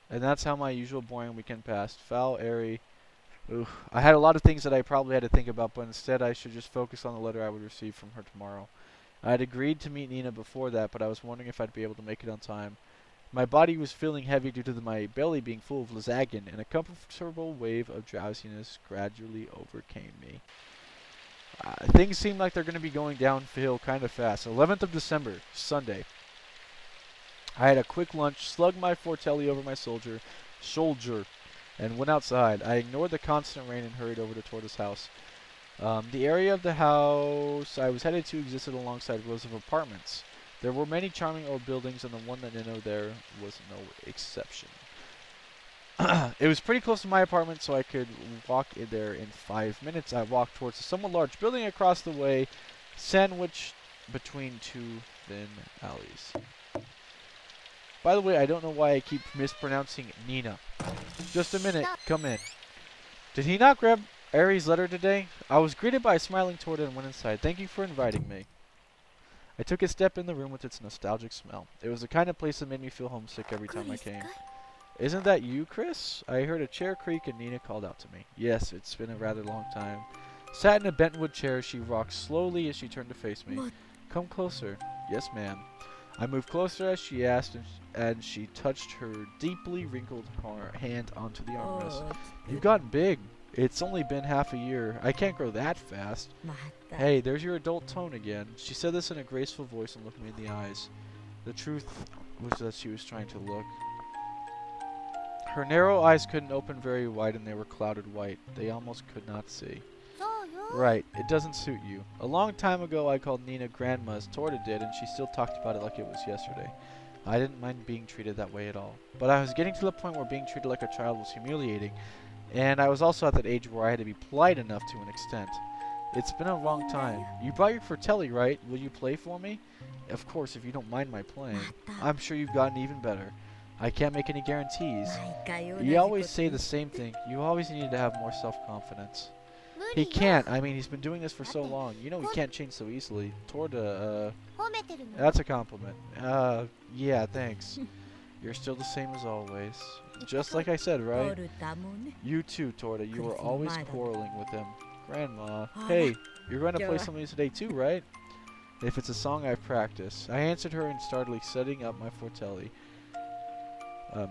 And that's how my usual boring weekend passed. Foul, airy. Ugh. I had a lot of things that I probably had to think about, but instead I should just focus on the letter I would receive from her tomorrow. I had agreed to meet Nina before that, but I was wondering if I'd be able to make it on time. My body was feeling heavy due to my belly being full of lasagna, and a comfortable wave of drowsiness gradually overcame me. Things seem like they're going to be going downhill kind of fast. 11th of December, Sunday. I had a quick lunch, slugged my fortelli over my shoulder, and went outside. I ignored the constant rain and hurried over to Torda's house. The area of the house I was headed to existed alongside rows of apartments. There were many charming old buildings, and the one that Nino there was no exception. It was pretty close to my apartment, so I could walk in there in 5 minutes. I walked towards a somewhat large building across the way, sandwiched between two thin alleys. By the way, I don't know why I keep mispronouncing Nina. Just a minute, come in. Did he not grab Ari's letter today? I was greeted by a smiling Torda and went inside. Thank you for inviting me. I took a step in the room with its nostalgic smell. It was the kind of place that made me feel homesick every time I came. Isn't that you, Chris? I heard a chair creak and Nina called out to me. Yes, it's been a rather long time. Sat in a bentwood chair, she rocked slowly as she turned to face me. Come closer. Yes, ma'am. I moved closer as she asked, and she touched her deeply wrinkled hand onto the armrest. You've gotten big. It's only been half a year. I can't grow that fast. Hey, there's your adult tone again. She said this in a graceful voice and looked me in the eyes. The truth was that she was trying to look. Her narrow eyes couldn't open very wide and they were clouded white. They almost could not see. Right, it doesn't suit you. A long time ago I called Nina grandma as Torda did, and she still talked about it like it was yesterday. I didn't mind being treated that way at all. But I was getting to the point where being treated like a child was humiliating, and I was also at that age where I had to be polite enough to an extent. It's been a long time. You brought your fratelli, right? Will you play for me? Of course, if you don't mind my playing. I'm sure you've gotten even better. I can't make any guarantees. You always say the same thing. You always need to have more self-confidence. He can't. I mean, he's been doing this for so long. You know he can't change so easily. Torda, that's a compliment. Yeah, thanks. You're still the same as always. Just like I said, right? You too, Torda. You were always quarreling with him. Grandma. Hey, you're going to play something today too, right? If it's a song I've practiced. I answered her and started setting up my fortelli.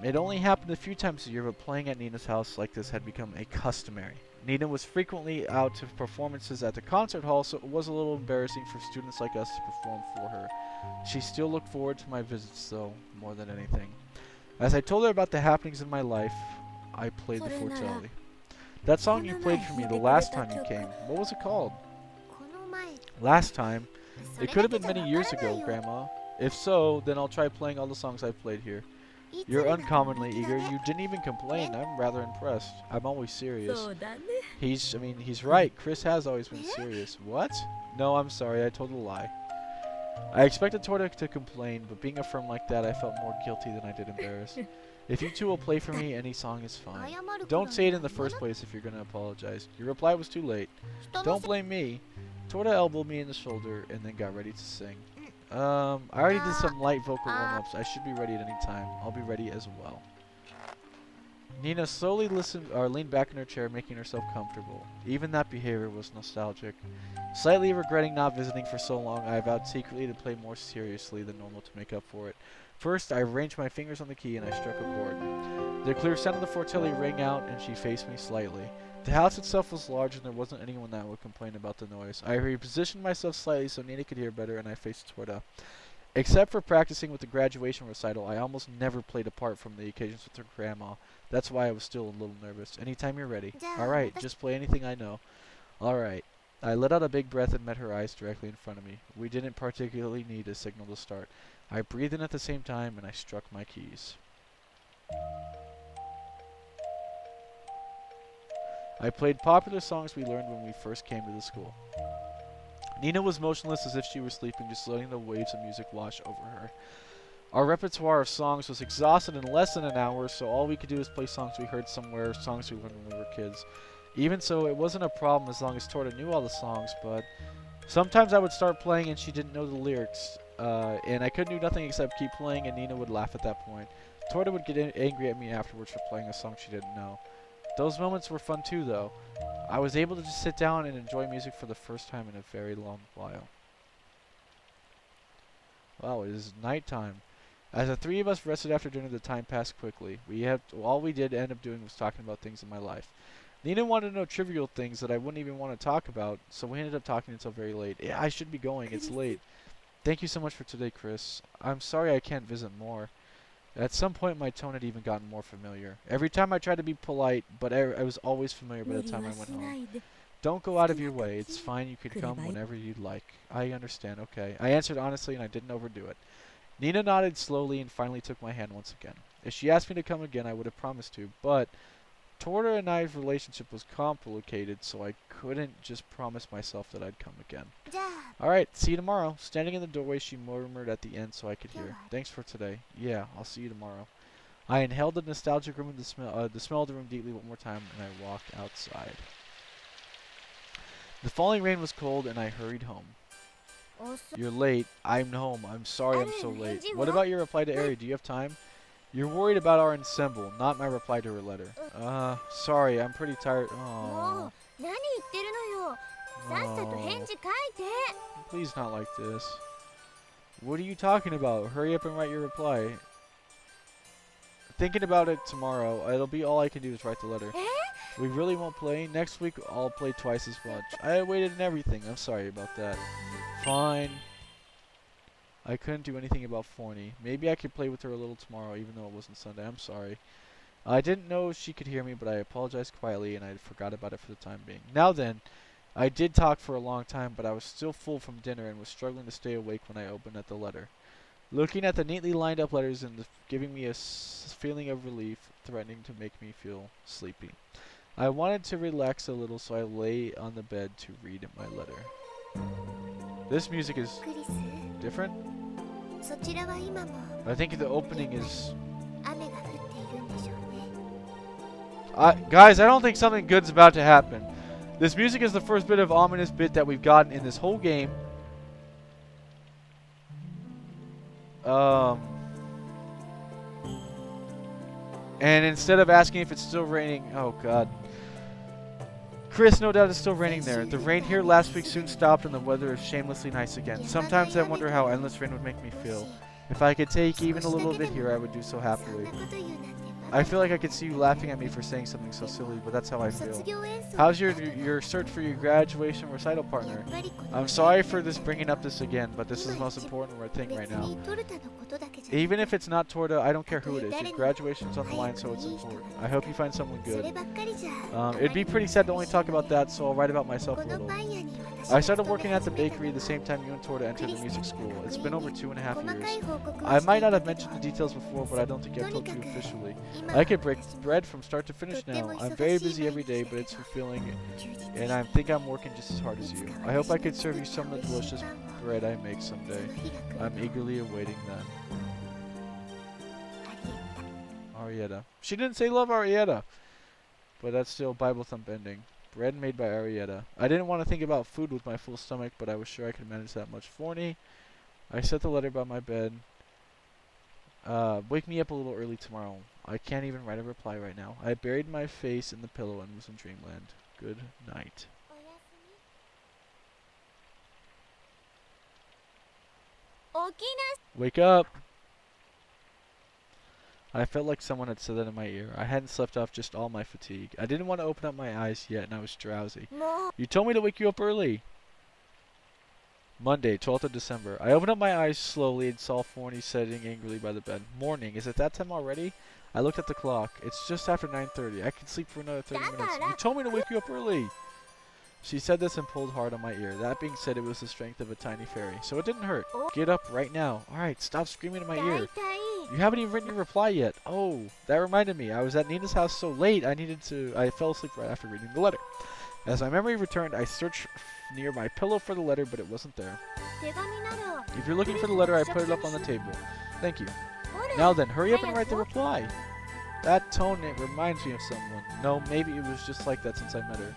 It only happened a few times a year, but playing at Nina's house like this had become a customary. Nina was frequently out to performances at the concert hall, so it was a little embarrassing for students like us to perform for her. She still looked forward to my visits, though, more than anything. As I told her about the happenings in my life, I played the fortelli. That song you played for me the last time you came, what was it called? Last time? It could have been many years ago, Grandma. If so, then I'll try playing all the songs I've played here. You're uncommonly eager. You didn't even complain. I'm rather impressed. I'm always serious. He's right. Chris has always been serious. What? No, I'm sorry. I told a lie. I expected Torda to complain, but being affirmed like that, I felt more guilty than I did embarrassed. If you two will play for me, any song is fine. Don't say it in the first place if you're going to apologize. Your reply was too late. Don't blame me. Torda elbowed me in the shoulder and then got ready to sing. I already did some light vocal warm-ups. I should be ready at any time. I'll be ready as well. Nina slowly leaned back in her chair, making herself comfortable. Even that behavior was nostalgic. Slightly regretting not visiting for so long, I vowed secretly to play more seriously than normal to make up for it. First, I arranged my fingers on the key and I struck a chord. The clear sound of the fortelli rang out, and she faced me slightly. The house itself was large, and there wasn't anyone that would complain about the noise. I repositioned myself slightly so Nina could hear better, and I faced Torda. Except for practicing with the graduation recital, I almost never played apart from the occasions with her grandma. That's why I was still a little nervous. Anytime you're ready. Alright, just play anything I know. Alright. I let out a big breath and met her eyes directly in front of me. We didn't particularly need a signal to start. I breathed in at the same time, and I struck my keys. I played popular songs we learned when we first came to the school. Nina was motionless as if she were sleeping, just letting the waves of music wash over her. Our repertoire of songs was exhausted in less than an hour, so all we could do was play songs we heard somewhere, songs we learned when we were kids. Even so, it wasn't a problem as long as Torda knew all the songs, but sometimes I would start playing and she didn't know the lyrics, and I couldn't do nothing except keep playing, and Nina would laugh at that point. Torda would get angry at me afterwards for playing a song she didn't know. Those moments were fun too, though. I was able to just sit down and enjoy music for the first time in a very long while. Wow, it is nighttime. As the three of us rested after dinner, the time passed quickly. All we did end up doing was talking about things in my life. Nina wanted to know trivial things that I wouldn't even want to talk about, so we ended up talking until very late. Yeah, I should be going. It's late. Thank you so much for today, Chris. I'm sorry I can't visit more. At some point, my tone had even gotten more familiar. Every time I tried to be polite, but I was always familiar by the time I went home. Don't go out of your way. It's fine. You could come whenever you'd like. I understand. Okay. I answered honestly, and I didn't overdo it. Nina nodded slowly and finally took my hand once again. If she asked me to come again, I would have promised to, but Torda and I's relationship was complicated, so I couldn't just promise myself that I'd come again. Alright, see you tomorrow. Standing in the doorway, she murmured at the end so I could hear. Thanks for today. Yeah, I'll see you tomorrow. I inhaled the nostalgic room and the smell of the room deeply one more time, and I walked outside. The falling rain was cold, and I hurried home. You're late. I'm home. I'm sorry I'm so late. What about your reply to Eri? Do you have time? You're worried about our ensemble, not my reply to her letter. Sorry, I'm pretty tired. Oh. Please not like this. What are you talking about? Hurry up and write your reply. Thinking about it tomorrow. It'll be all I can do is write the letter. We really won't play. Next week I'll play twice as much. I waited and everything. I'm sorry about that. Fine. I couldn't do anything about Forney. Maybe I could play with her a little tomorrow, even though it wasn't Sunday. I'm sorry. I didn't know she could hear me, but I apologized quietly, and I forgot about it for the time being. Now then, I did talk for a long time, but I was still full from dinner and was struggling to stay awake when I opened at the letter. Looking at the neatly lined up letters and giving me a feeling of relief, threatening to make me feel sleepy. I wanted to relax a little, so I lay on the bed to read my letter. This music is different. I think the opening is... guys, I don't think something good's about to happen. This music is the first bit of ominous bit that we've gotten in this whole game. And instead of asking if it's still raining... Oh, God. Chris, no doubt it's still raining there. The rain here last week soon stopped and the weather is shamelessly nice again. Sometimes I wonder how endless rain would make me feel. If I could take even a little bit here, I would do so happily. I feel like I could see you laughing at me for saying something so silly, but that's how I feel. How's your search for your graduation recital partner? I'm sorry for bringing up this again, but this is the most important thing right now. Even if it's not Torta, I don't care who it is. Your graduation's on the line, so it's important. I hope you find someone good. It'd be pretty sad to only talk about that, so I'll write about myself a little. I started working at the bakery the same time you and Torta entered the music school. It's been over 2.5 years. I might not have mentioned the details before, but I don't think I've told you officially. I could break bread from start to finish now. I'm very busy every day, but it's fulfilling, and I think I'm working just as hard as you. I hope I could serve you some of the delicious bread I make someday. I'm eagerly awaiting that. Arietta. She didn't say love Arietta, but that's still Bible thump ending. Bread made by Arietta. I didn't want to think about food with my full stomach, but I was sure I could manage that much. Forney. I set the letter by my bed. Wake me up a little early tomorrow. I can't even write a reply right now. I buried my face in the pillow and was in dreamland. Good night. Wake up! I felt like someone had said that in my ear. I hadn't slept off just all my fatigue. I didn't want to open up my eyes yet, and I was drowsy. You told me to wake you up early. Monday, 12th of December. I opened up my eyes slowly and saw Forney sitting angrily by the bed. Morning. Is it that time already? I looked at the clock. It's just after 9:30. I can sleep for another 30 minutes. You told me to wake you up early. She said this and pulled hard on my ear. That being said, it was the strength of a tiny fairy, so it didn't hurt. Get up right now. Alright, stop screaming in my ear. You haven't even written your reply yet. Oh, that reminded me. I was at Nina's house so late, I fell asleep right after reading the letter. As my memory returned, I searched near my pillow for the letter, but it wasn't there. If you're looking for the letter, I put it up on the table. Thank you. Now then, hurry up and write the reply. That tone, it reminds me of someone. No, maybe it was just like that since I met her.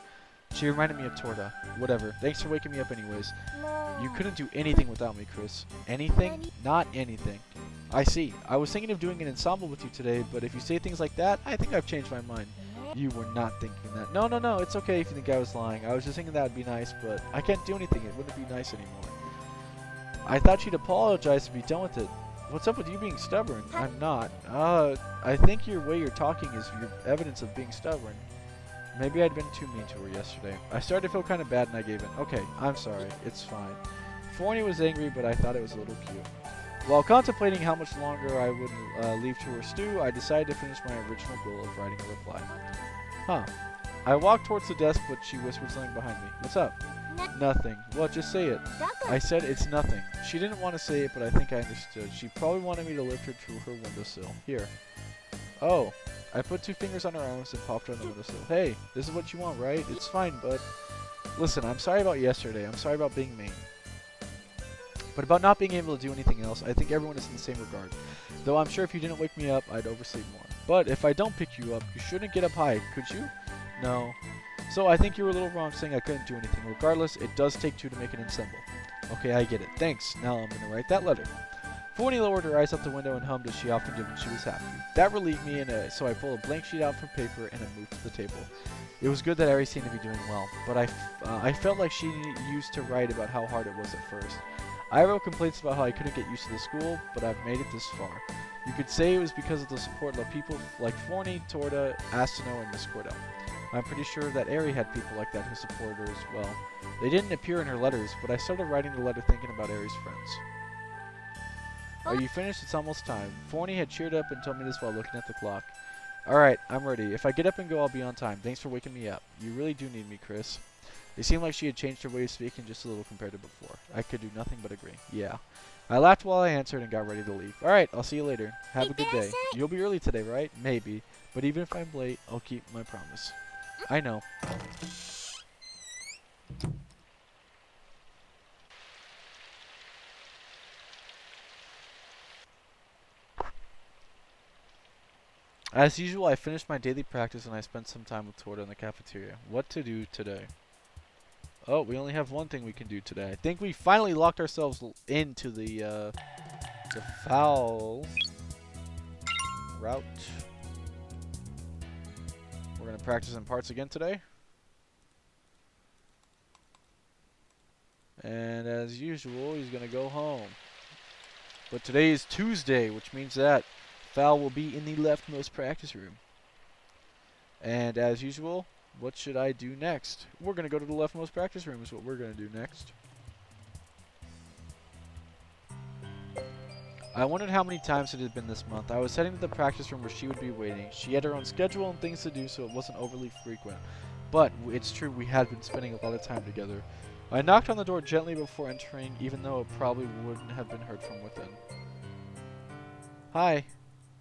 She reminded me of Torta. Whatever. Thanks for waking me up anyways. You couldn't do anything without me, Chris. Anything? Not anything. I see. I was thinking of doing an ensemble with you today, but if you say things like that, I think I've changed my mind. You were not thinking that. No, it's okay if you think I was lying. I was just thinking that would be nice, but I can't do anything. It wouldn't be nice anymore. I thought she'd apologize to be done with it. What's up with you being stubborn? I'm not. I think your way you're talking is your evidence of being stubborn. Maybe I'd been too mean to her yesterday. I started to feel kind of bad and I gave in. Okay, I'm sorry. It's fine. Forney was angry, but I thought it was a little cute. While contemplating how much longer I would leave to her stew, I decided to finish my original goal of writing a reply. Huh. I walked towards the desk, but she whispered something behind me. What's up? Nothing. Well, just say it. I said it's nothing. She didn't want to say it, but I think I understood. She probably wanted me to lift her to her windowsill. Here. Oh. I put 2 fingers on her arms and popped her on the windowsill. Hey, this is what you want, right? It's fine, bud. Listen, I'm sorry about yesterday. I'm sorry about being mean. But about not being able to do anything else, I think everyone is in the same regard. Though I'm sure if you didn't wake me up, I'd oversleep more. But if I don't pick you up, you shouldn't get up high, could you? No. So I think you were a little wrong saying I couldn't do anything. Regardless, it does take 2 to make an ensemble. Okay, I get it. Thanks. Now I'm going to write that letter. Forney lowered her eyes out the window and hummed as she often did when she was happy. That relieved me, so I pulled a blank sheet out from paper and I moved to the table. It was good that Ari seemed to be doing well, but I felt like she used to write about how hard it was at first. I wrote complaints about how I couldn't get used to the school, but I've made it this far. You could say it was because of the support of people like Forney, Torta, Astino, and Miss Cordell. I'm pretty sure that Ari had people like that who supported her as well. They didn't appear in her letters, but I started writing the letter thinking about Ari's friends. Are you finished? It's almost time. Forney had cheered up and told me this while looking at the clock. Alright, I'm ready. If I get up and go, I'll be on time. Thanks for waking me up. You really do need me, Chris. It seemed like she had changed her way of speaking just a little compared to before. I could do nothing but agree. Yeah. I laughed while I answered and got ready to leave. Alright, I'll see you later. Have a good day. You'll be early today, right? Maybe. But even if I'm late, I'll keep my promise. I know. As usual, I finished my daily practice and I spent some time with Torta in the cafeteria. What to do today? Oh, we only have one thing we can do today. I think we finally locked ourselves into the Fal route. We're going to practice in parts again today. And as usual, he's going to go home. But today is Tuesday, which means that Fal will be in the leftmost practice room. And as usual, what should I do next? We're going to go to the leftmost practice room is what we're going to do next. I wondered how many times it had been this month. I was heading to the practice room where she would be waiting. She had her own schedule and things to do, so it wasn't overly frequent. But it's true, we had been spending a lot of time together. I knocked on the door gently before entering, even though it probably wouldn't have been heard from within. Hi.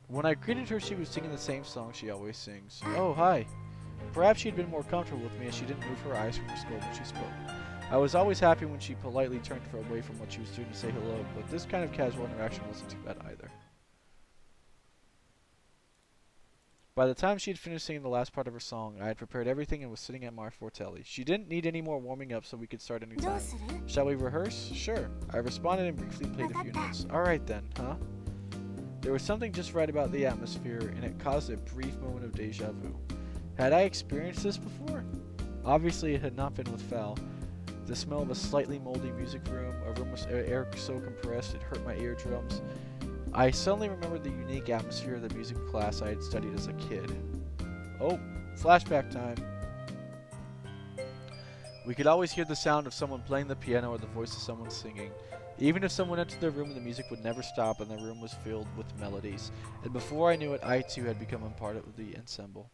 When I greeted her, she was singing the same song she always sings. Oh, hi. Perhaps she'd been more comfortable with me as she didn't move her eyes from her skull when she spoke. I was always happy when she politely turned away from what she was doing to say hello, but this kind of casual interaction wasn't too bad either. By the time she had finished singing the last part of her song, I had prepared everything and was sitting at my fortelli. She didn't need any more warming up, so we could start any time. Shall we rehearse? Sure. I responded and briefly played a few notes. Alright then, huh? There was something just right about the atmosphere, and it caused a brief moment of deja vu. Had I experienced this before? Obviously it had not been with Fal. The smell of a slightly moldy music room, a room with air so compressed it hurt my eardrums. I suddenly remembered the unique atmosphere of the music class I had studied as a kid. Oh, flashback time. We could always hear the sound of someone playing the piano or the voice of someone singing. Even if someone entered the room, the music would never stop and the room was filled with melodies. And before I knew it, I too had become a part of the ensemble.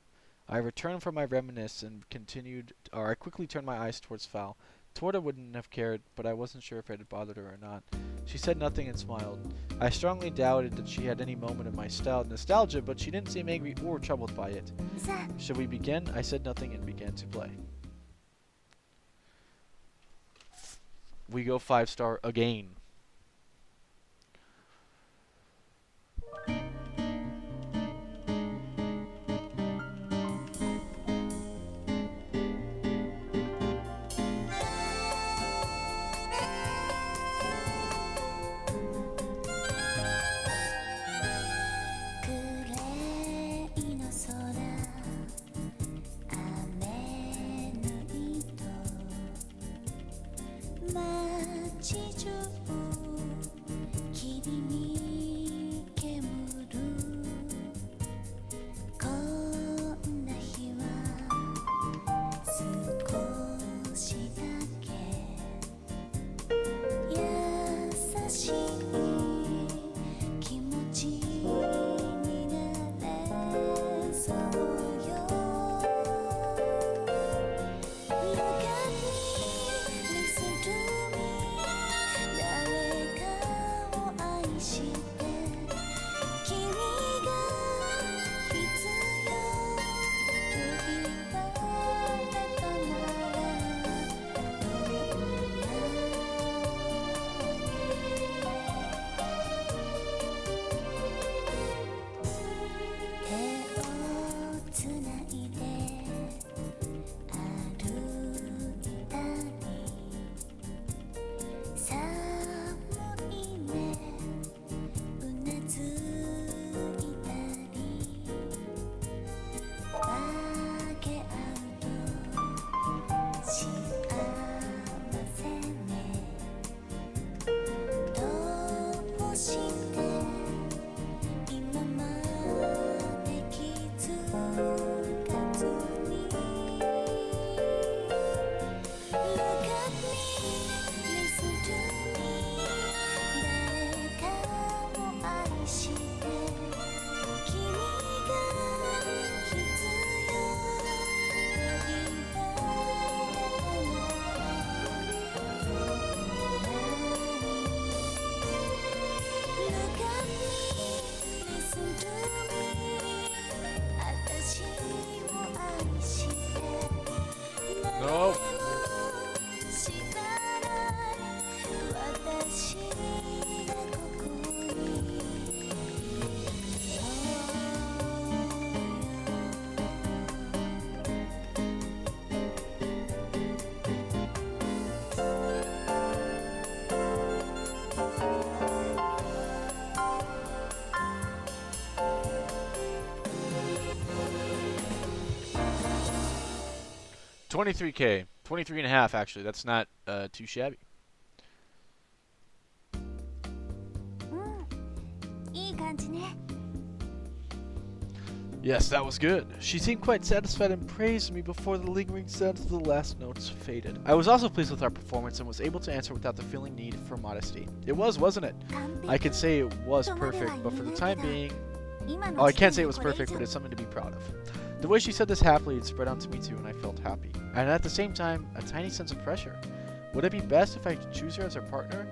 I returned from my reminiscence and I quickly turned my eyes towards Fal. Torta wouldn't have cared, but I wasn't sure if it had bothered her or not. She said nothing and smiled. I strongly doubted that she had any moment of my nostalgia, but she didn't seem angry or troubled by it. Shall we begin? I said nothing and began to play. We go 5-star again. 23K. 23 and a half, actually. That's not too shabby. いい感じね。 Yes, that was good. She seemed quite satisfied and praised me before the lingering sounds of the last notes faded. I was also pleased with our performance and was able to answer without the feeling need for modesty. It was, wasn't it? I could say it was perfect, but for the time being... Oh, I can't say it was perfect, but it's something to be proud of. The way she said this happily had spread onto me too, and I felt happy. And at the same time, a tiny sense of pressure. Would it be best if I could choose her as her partner?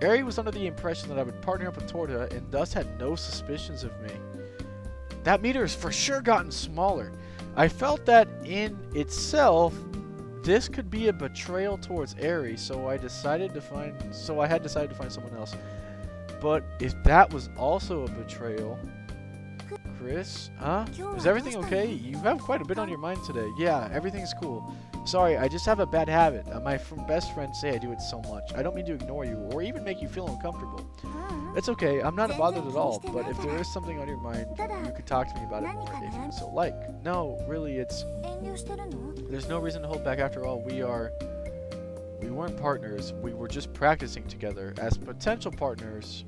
Eri was under the impression that I would partner up with Torta and thus had no suspicions of me. That meter has for sure gotten smaller. I felt that in itself, this could be a betrayal towards Eri, so I had decided to find someone else. But if that was also a betrayal, Chris, huh? Is everything okay? You have quite a bit on your mind today. Yeah, everything's cool. Sorry, I just have a bad habit. My best friends say I do it so much. I don't mean to ignore you or even make you feel uncomfortable. It's okay, I'm not bothered at all, but if there is something on your mind, you could talk to me about it more if you so like. No, really, there's no reason to hold back. After all, we weren't partners, we were just practicing together as potential partners,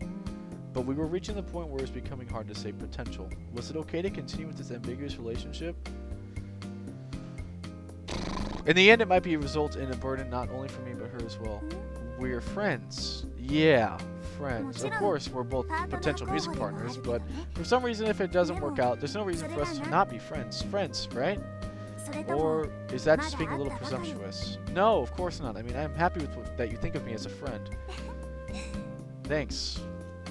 but we were reaching the point where it was becoming hard to say potential. Was it okay to continue with this ambiguous relationship? In the end, it might be a result in a burden not only for me, but her as well. We're friends. Yeah, friends. Of course, we're both potential music partners, but for some reason, if it doesn't work out, there's no reason for us to not be friends. Friends, right? Or is that just being a little presumptuous? No, of course not. I mean, I'm happy with that you think of me as a friend. Thanks.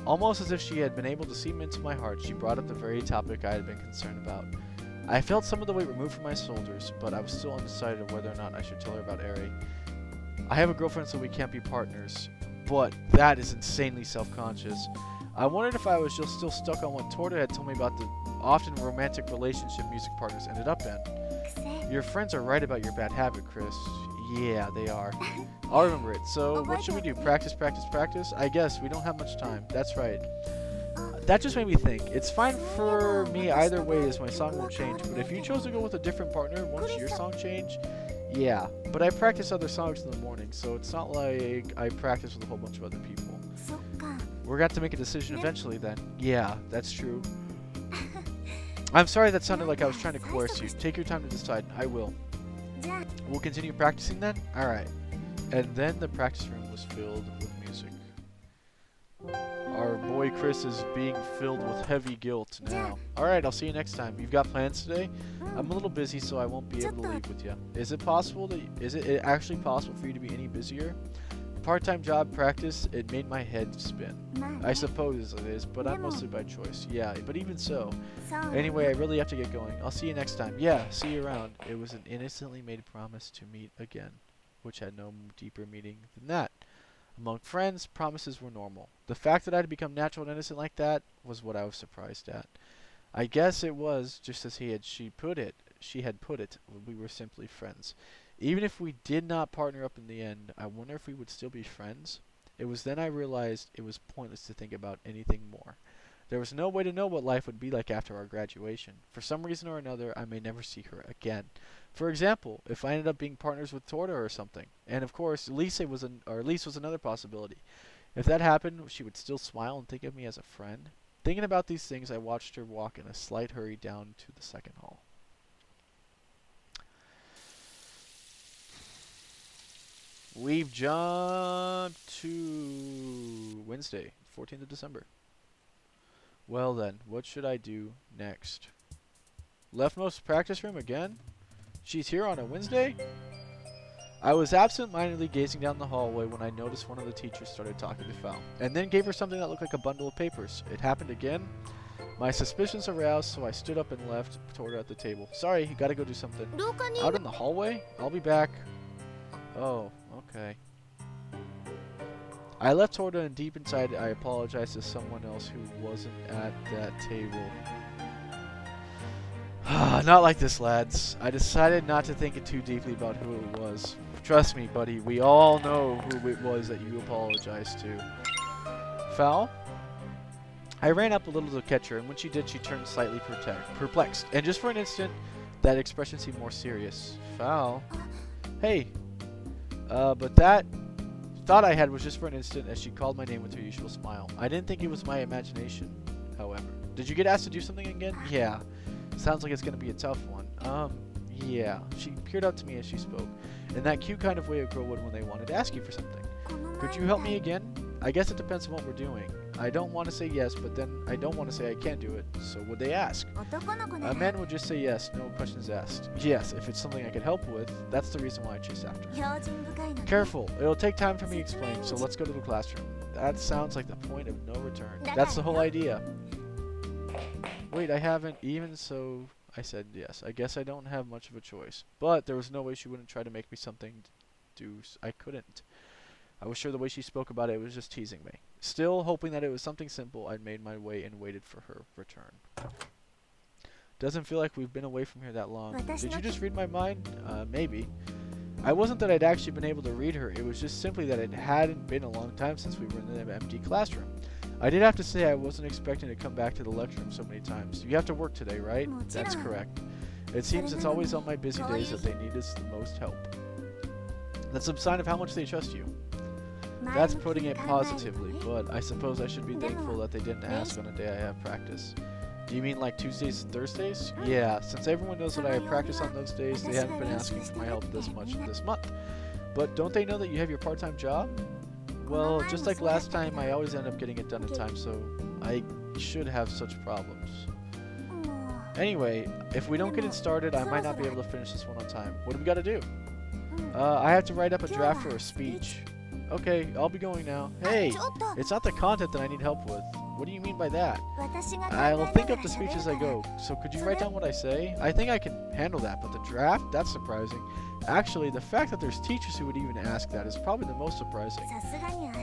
Almost as if she had been able to see into my heart, she brought up the very topic I had been concerned about. I felt some of the weight removed from my shoulders, but I was still undecided of whether or not I should tell her about Eri. I have a girlfriend, so we can't be partners, but that is insanely self-conscious. I wondered if I was just still stuck on what Torta had told me about the often romantic relationship music partners ended up in. Your friends are right about your bad habit, Chris. Yeah, they are. I'll remember it. So, what should we do? Practice, practice, practice? I guess we don't have much time. That's right. That just made me think. It's fine for me either way as my song won't change, but if you chose to go with a different partner, won't your song change? Yeah, but I practice other songs in the morning, so it's not like I practice with a whole bunch of other people. We're going to have to make a decision eventually then. Yeah, that's true. I'm sorry that sounded like I was trying to coerce you. Take your time to decide. I will. We'll continue practicing then? Alright. And then the practice room was filled with music. Our boy Chris is being filled with heavy guilt now. Alright, I'll see you next time. You've got plans today? I'm a little busy, so I won't be able to leave with you. Is it actually possible for you to be any busier? Part-time job practice, it made my head spin. I suppose it is, but I'm mostly by choice. Yeah, but even so. Anyway, I really have to get going. I'll see you next time. Yeah, see you around. It was an innocently made promise to meet again, which had no deeper meaning than that. Among friends, promises were normal. The fact that I had become natural and innocent like that was what I was surprised at. I guess it was just as she had put it. We were simply friends. Even if we did not partner up in the end, I wonder if we would still be friends. It was then I realized it was pointless to think about anything more. There was no way to know what life would be like after our graduation. For some reason or another, I may never see her again. For example, if I ended up being partners with Torta or something. And of course, Lise was another possibility. If that happened, she would still smile and think of me as a friend. Thinking about these things, I watched her walk in a slight hurry down to the second hall. We've jumped to Wednesday, 14th of December. Well then, what should I do next? Leftmost practice room again? She's here on a Wednesday? I was absent-mindedly gazing down the hallway when I noticed one of the teachers started talking to Fal, and then gave her something that looked like a bundle of papers. It happened again. My suspicions aroused, so I stood up and left Torta at the table. Sorry, you gotta go do something. Out in the hallway? I'll be back. Oh, okay. I left Torta, and deep inside I apologized to someone else who wasn't at that table. Not like this, lads. I decided not to think it too deeply about who it was. Trust me, buddy, we all know who it was that you apologized to. Fal? I ran up a little to catch her, and when she did, she turned slightly perplexed. And just for an instant, that expression seemed more serious. Fal? Hey, but that thought I had was just for an instant as she called my name with her usual smile. I didn't think it was my imagination, however. Did you get asked to do something again? Yeah. Sounds like it's gonna be a tough one. Yeah. She peered up to me as she spoke, in that cute kind of way a girl would when they wanted to ask you for something. Could you help me again? I guess it depends on what we're doing. I don't want to say yes, but then I don't want to say I can't do it, so would they ask? A man would just say yes, no questions asked. Yes, if it's something I could help with, that's the reason why I chase after her. Careful, it'll take time for me to explain, so let's go to the classroom. That sounds like the point of no return. That's the whole idea. Wait, I haven't, even so, I said yes. I guess I don't have much of a choice. But there was no way she wouldn't try to make me something I couldn't. I was sure the way she spoke about it was just teasing me. Still, hoping that it was something simple, I made my way and waited for her return. Doesn't feel like we've been away from here that long. Did you just read my mind? Maybe. I wasn't that I'd actually been able to read her, it was just simply that it hadn't been a long time since we were in the empty classroom. I did have to say I wasn't expecting to come back to the lecture room so many times. You have to work today, right? That's correct. It seems it's always on my busy days that they need us the most help. That's some sign of how much they trust you. That's putting it positively, but I suppose I should be thankful that they didn't ask on a day I have practice. Do you mean like Tuesdays and Thursdays? Yeah, since everyone knows that I have practice on those days, they haven't been asking for my help this much this month. But don't they know that you have your part-time job? Well, just like last time, I always end up getting it done in time, so I should have such problems. Anyway, if we don't get it started, I might not be able to finish this one on time. What do we gotta do? I have to write up a draft for a speech. Okay, I'll be going now. Hey, it's not the content that I need help with. What do you mean by that? I'll think up the speech as I go, so could you write down what I say? I think I can handle that, but the draft? That's surprising. Actually, the fact that there's teachers who would even ask that is probably the most surprising.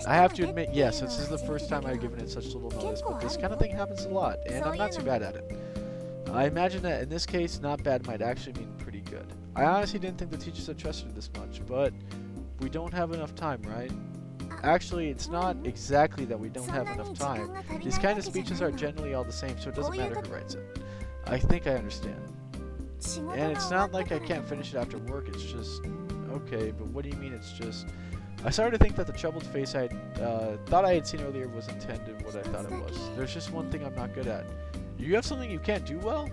I have to admit, yes, this is the first time I've given it such little notice, but this kind of thing happens a lot, and I'm not too bad at it. I imagine that in this case, not bad might actually mean pretty good. I honestly didn't think the teachers had trusted it this much, but we don't have enough time, right? Actually, it's not exactly that we don't have enough time. These kind of speeches are generally all the same, so it doesn't matter who writes it. I think I understand. And it's not like I can't finish it after work, it's just... Okay, but what do you mean it's just... I started to think that the troubled face I thought I had seen earlier was intended what I thought it was. There's just one thing I'm not good at. You have something you can't do well?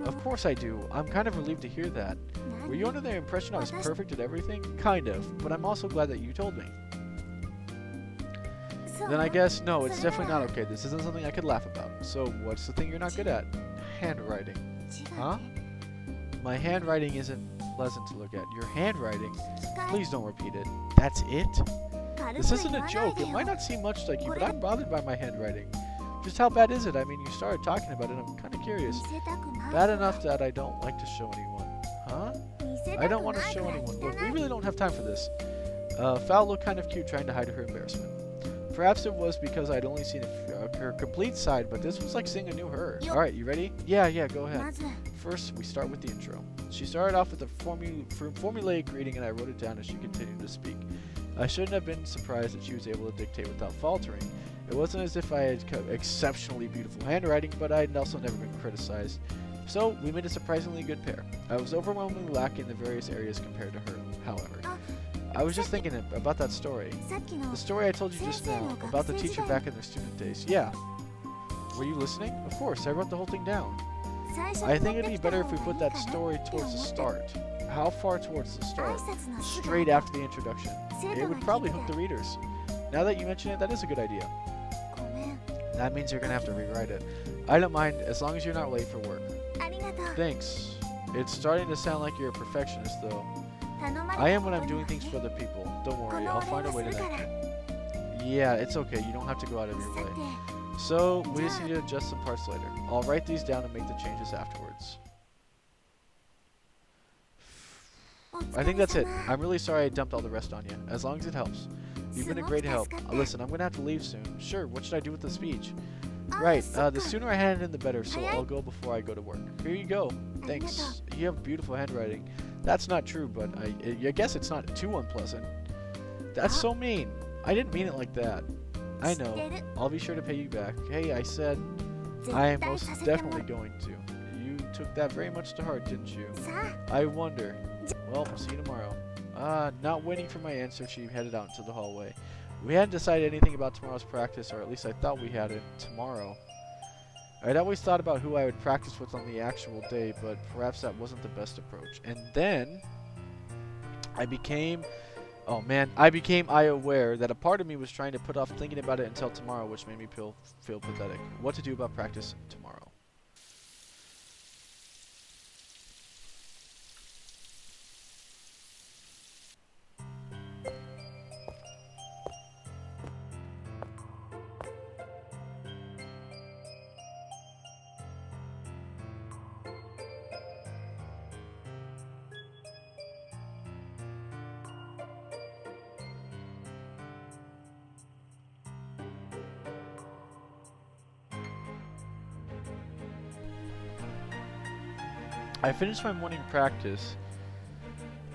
Of course I do. I'm kind of relieved to hear that. Were you under the impression I was perfect at everything? Kind of, but I'm also glad that you told me. Then I guess, no, it's definitely not okay. This isn't something I could laugh about. So, what's the thing you're not good at? Handwriting. Huh? My handwriting isn't pleasant to look at. Your handwriting? Please don't repeat it. That's it? This isn't a joke. It might not seem much like you, but I'm bothered by my handwriting. Just how bad is it? I mean, you started talking about it. I'm kind of curious. Bad enough that I don't like to show anyone. Huh? I don't want to show anyone. Look, we really don't have time for this. Fal looked kind of cute trying to hide her embarrassment. Perhaps it was because I'd only seen her complete side, but this was like seeing a new her. Alright, you ready? Yeah, go ahead. First, we start with the intro. She started off with a formulaic greeting, and I wrote it down as she continued to speak. I shouldn't have been surprised that she was able to dictate without faltering. It wasn't as if I had exceptionally beautiful handwriting, but I had also never been criticized. So, we made a surprisingly good pair. I was overwhelmingly lacking in the various areas compared to her, however. I was just thinking about that story. The story I told you just now, about the teacher back in their student days. Yeah. Were you listening? Of course, I wrote the whole thing down. I think it'd be better if we put that story towards the start. How far towards the start? Straight after the introduction. It would probably hook the readers. Now that you mention it, that is a good idea. That means you're gonna have to rewrite it. I don't mind, as long as you're not late for work. Thanks. It's starting to sound like you're a perfectionist, though. I am when I'm doing things for other people. Don't worry, I'll find a way to thank you. Yeah, it's okay. You don't have to go out of your way. So, we just need to adjust some parts later. I'll write these down and make the changes afterwards. I think that's it. I'm really sorry I dumped all the rest on you, as long as it helps. You've been a great help. Listen, I'm gonna have to leave soon. Sure, what should I do with the speech? Right, the sooner I hand it in the better, so I'll go before I go to work. Here you go. Thanks. You have beautiful handwriting. That's not true, but I guess it's not too unpleasant. That's so mean. I didn't mean it like that. I know. I'll be sure to pay you back. Hey, I said I am most definitely going to. You took that very much to heart, didn't you? I wonder. Well, see you tomorrow. Not waiting for my answer, she headed out into the hallway. We hadn't decided anything about tomorrow's practice, or at least I thought we had it. Tomorrow. I'd always thought about who I would practice with on the actual day, but perhaps that wasn't the best approach. And then I became aware that a part of me was trying to put off thinking about it until tomorrow, which made me feel pathetic. What to do about practice tomorrow? I finished my morning practice,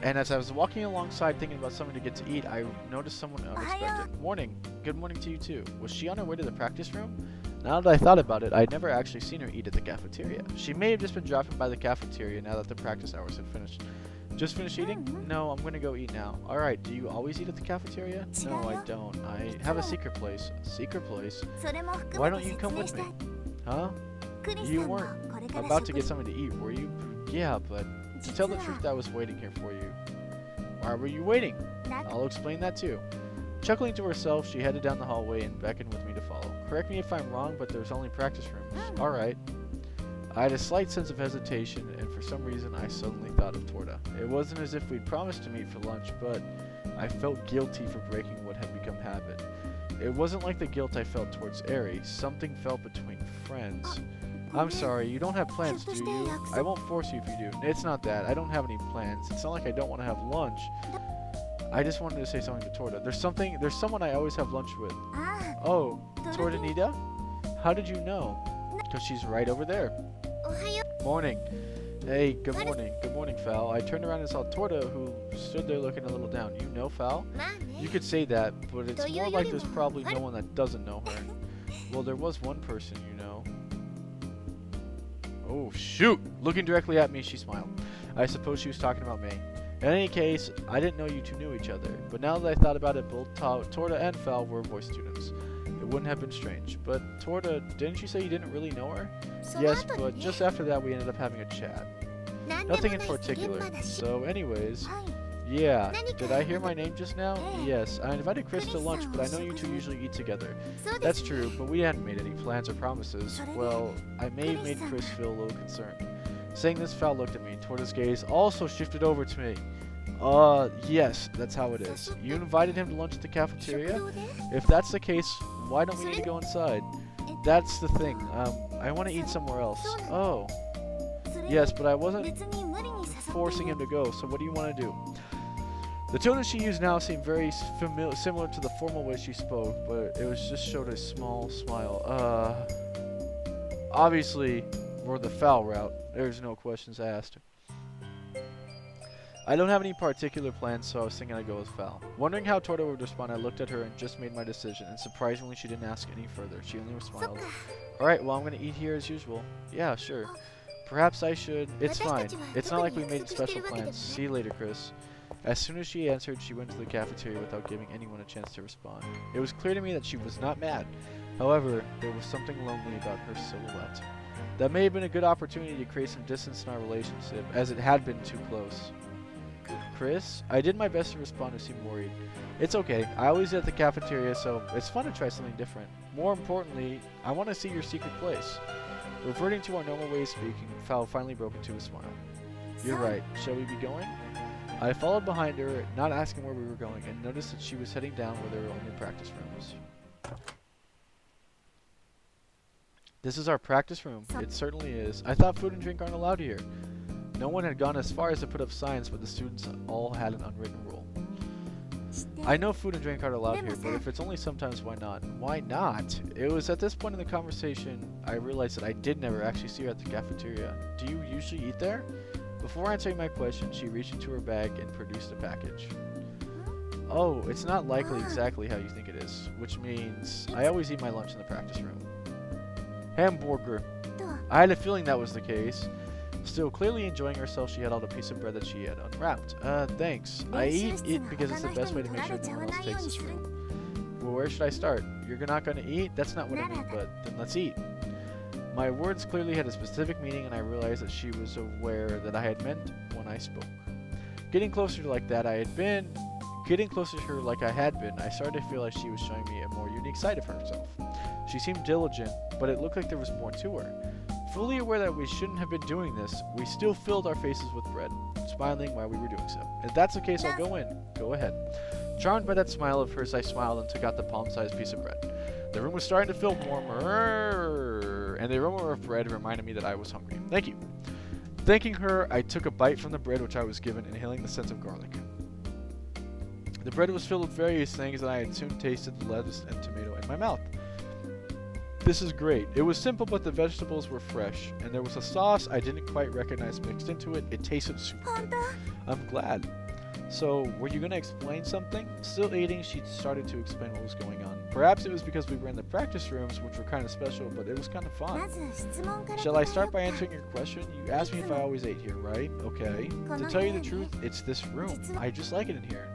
and as I was walking alongside thinking about something to get to eat, I noticed someone unexpected. Morning. Good morning to you too. Was she on her way to the practice room? Now that I thought about it, I'd never actually seen her eat at the cafeteria. She may have just been dropping by the cafeteria now that the practice hours had finished. Just finished eating? No, I'm gonna go eat now. Alright, do you always eat at the cafeteria? No, I don't. I have a secret place. Secret place? Why don't you come with me? Huh? You weren't about to get something to eat, were you? Yeah, but to tell the truth, I was waiting here for you. Why were you waiting? I'll explain that too. Chuckling to herself, she headed down the hallway and beckoned with me to follow. Correct me if I'm wrong, but there's only practice rooms. Alright. I had a slight sense of hesitation, and for some reason I suddenly thought of Torta. It wasn't as if we'd promised to meet for lunch, but I felt guilty for breaking what had become habit. It wasn't like the guilt I felt towards Eri. Something felt between friends. I'm sorry, you don't have plans, do you? I won't force you if you do. It's not that. I don't have any plans. It's not like I don't want to have lunch. I just wanted to say something to Torta. There's someone I always have lunch with. Oh, Torta Nida? How did you know? Because she's right over there. Morning. Hey, good morning. Good morning, Fal. I turned around and saw Torta, who stood there looking a little down. You know Fal? You could say that, but it's more like there's probably no one that doesn't know her. Well, there was one person, you know. Oh, shoot! Looking directly at me, she smiled. I suppose she was talking about me. In any case, I didn't know you two knew each other, but now that I thought about it, both Torta and Fal were voice students. It wouldn't have been strange. But Torta, didn't you say you didn't really know her? Yes, but just after that we ended up having a chat. Nothing in particular. So anyways, yeah, did I hear my name just now? Yes, I invited Chris to lunch, but I know you two usually eat together. That's true, but we hadn't made any plans or promises. Well, I may have made Chris feel a little concerned. Saying this, Fal looked at me. Torta's gaze also shifted over to me. Yes, that's how it is. You invited him to lunch at the cafeteria? If that's the case, why don't we need to go inside? That's the thing. I want to eat somewhere else. Oh. Yes, but I wasn't forcing him to go, so what do you want to do? The tone that she used now seemed very similar to the formal way she spoke, but it was just showed a small smile. Obviously, we're the Fal route. There's no questions asked. I don't have any particular plans, so I was thinking I'd go with Fal. Wondering how Torta would respond, I looked at her and just made my decision, and surprisingly she didn't ask any further. She only smiled. Alright, well I'm gonna eat here as usual. Yeah, sure. Perhaps I should. It's fine. It's not like we made special plans. See you later, Chris. As soon as she answered, she went to the cafeteria without giving anyone a chance to respond. It was clear to me that she was not mad. However, there was something lonely about her silhouette. That may have been a good opportunity to create some distance in our relationship, as it had been too close. Chris? I did my best to respond and seemed worried. It's okay. I always eat at the cafeteria, so it's fun to try something different. More importantly, I want to see your secret place. Reverting to our normal way of speaking, Fal finally broke into a smile. You're right. Shall we be going? I followed behind her, not asking where we were going, and noticed that she was heading down where there were only practice rooms. This is our practice room. It certainly is. I thought food and drink aren't allowed here. No one had gone as far as to put up signs, but the students all had an unwritten rule. I know food and drink aren't allowed here, but if it's only sometimes, why not? Why not? It was at this point in the conversation I realized that I did never actually see her at the cafeteria. Do you usually eat there? Before answering my question, she reached into her bag and produced a package. Oh, it's not likely exactly how you think it is, which means I always eat my lunch in the practice room. Hamburger. I had a feeling that was the case. Still clearly enjoying herself, she held out a piece of bread that she had unwrapped. Thanks. I eat it because it's the best way to make sure no one else takes this room. Well, where should I start? You're not gonna eat? That's not what I mean, but then let's eat. My words clearly had a specific meaning, and I realized that she was aware that I had meant when I spoke. Getting closer to her like I had been, I started to feel like she was showing me a more unique side of herself. She seemed diligent, but it looked like there was more to her. Fully aware that we shouldn't have been doing this, we still filled our faces with bread, smiling while we were doing so. If that's the case, I'll go in. Go ahead. Charmed by that smile of hers, I smiled and took out the palm-sized piece of bread. The room was starting to feel warmer, and the aroma of bread reminded me that I was hungry. Thank you. Thanking her, I took a bite from the bread which I was given, inhaling the scent of garlic. The bread was filled with various things, and I had soon tasted the lettuce and tomato in my mouth. This is great. It was simple, but the vegetables were fresh, and there was a sauce I didn't quite recognize mixed into it. It tasted super good. I'm glad. So, were you going to explain something? Still eating, she started to explain what was going on. Perhaps it was because we were in the practice rooms, which were kind of special, but it was kind of fun. Shall I start by answering your question? You asked me if I always ate here, right? Okay. To tell you the truth, it's this room. I just like it in here.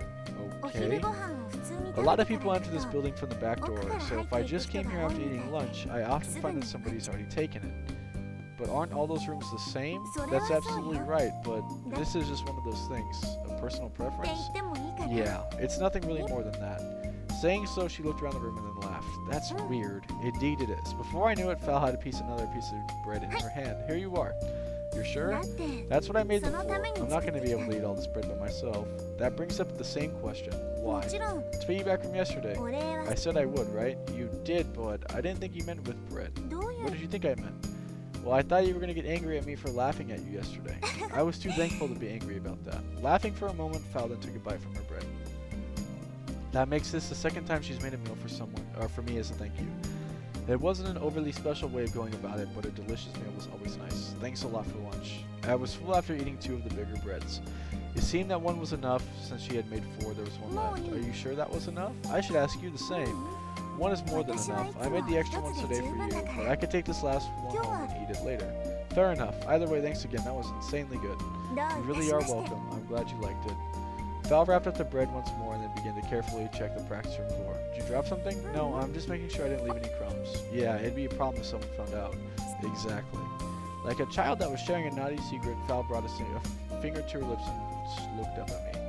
Okay. A lot of people enter this building from the back door, so if I just came here after eating lunch, I often find that somebody's already taken it. But aren't all those rooms the same? That's absolutely right, but this is just one of those things. A personal preference? Yeah, it's nothing really more than that. Saying so, she looked around the room and then laughed. That's weird. Indeed it is. Before I knew it, Fal had another piece of bread in her hand. Here you are. You're sure? That's what I made them for. I'm not going to be able to eat all this bread by myself. That brings up the same question. Why? To piggyback from yesterday. I said I would, right? You did, but I didn't think you meant with bread. What did you think I meant? Well, I thought you were going to get angry at me for laughing at you yesterday. I was too thankful to be angry about that. Laughing for a moment, Fal then took a bite from her bread. That makes this the second time she's made a meal for someone, or for me as a thank you. It wasn't an overly special way of going about it, but a delicious meal was always nice. Thanks a lot for lunch. I was full after eating 2 of the bigger breads. It seemed that one was enough. Since she had made 4, there was 1 left. Are you sure that was enough? I should ask you the same. 1 is more than enough. I made the extra ones today for you, but I could take this last one home and eat it later. Fair enough. Either way, thanks again. That was insanely good. You really are welcome. I'm glad you liked it. Fal wrapped up the bread once more and then began to carefully check the practice room floor. Did you drop something? No, I'm just making sure I didn't leave any crumbs. Yeah, it'd be a problem if someone found out. Exactly. Like a child that was sharing a naughty secret, Fal brought a finger to her lips and looked up at me.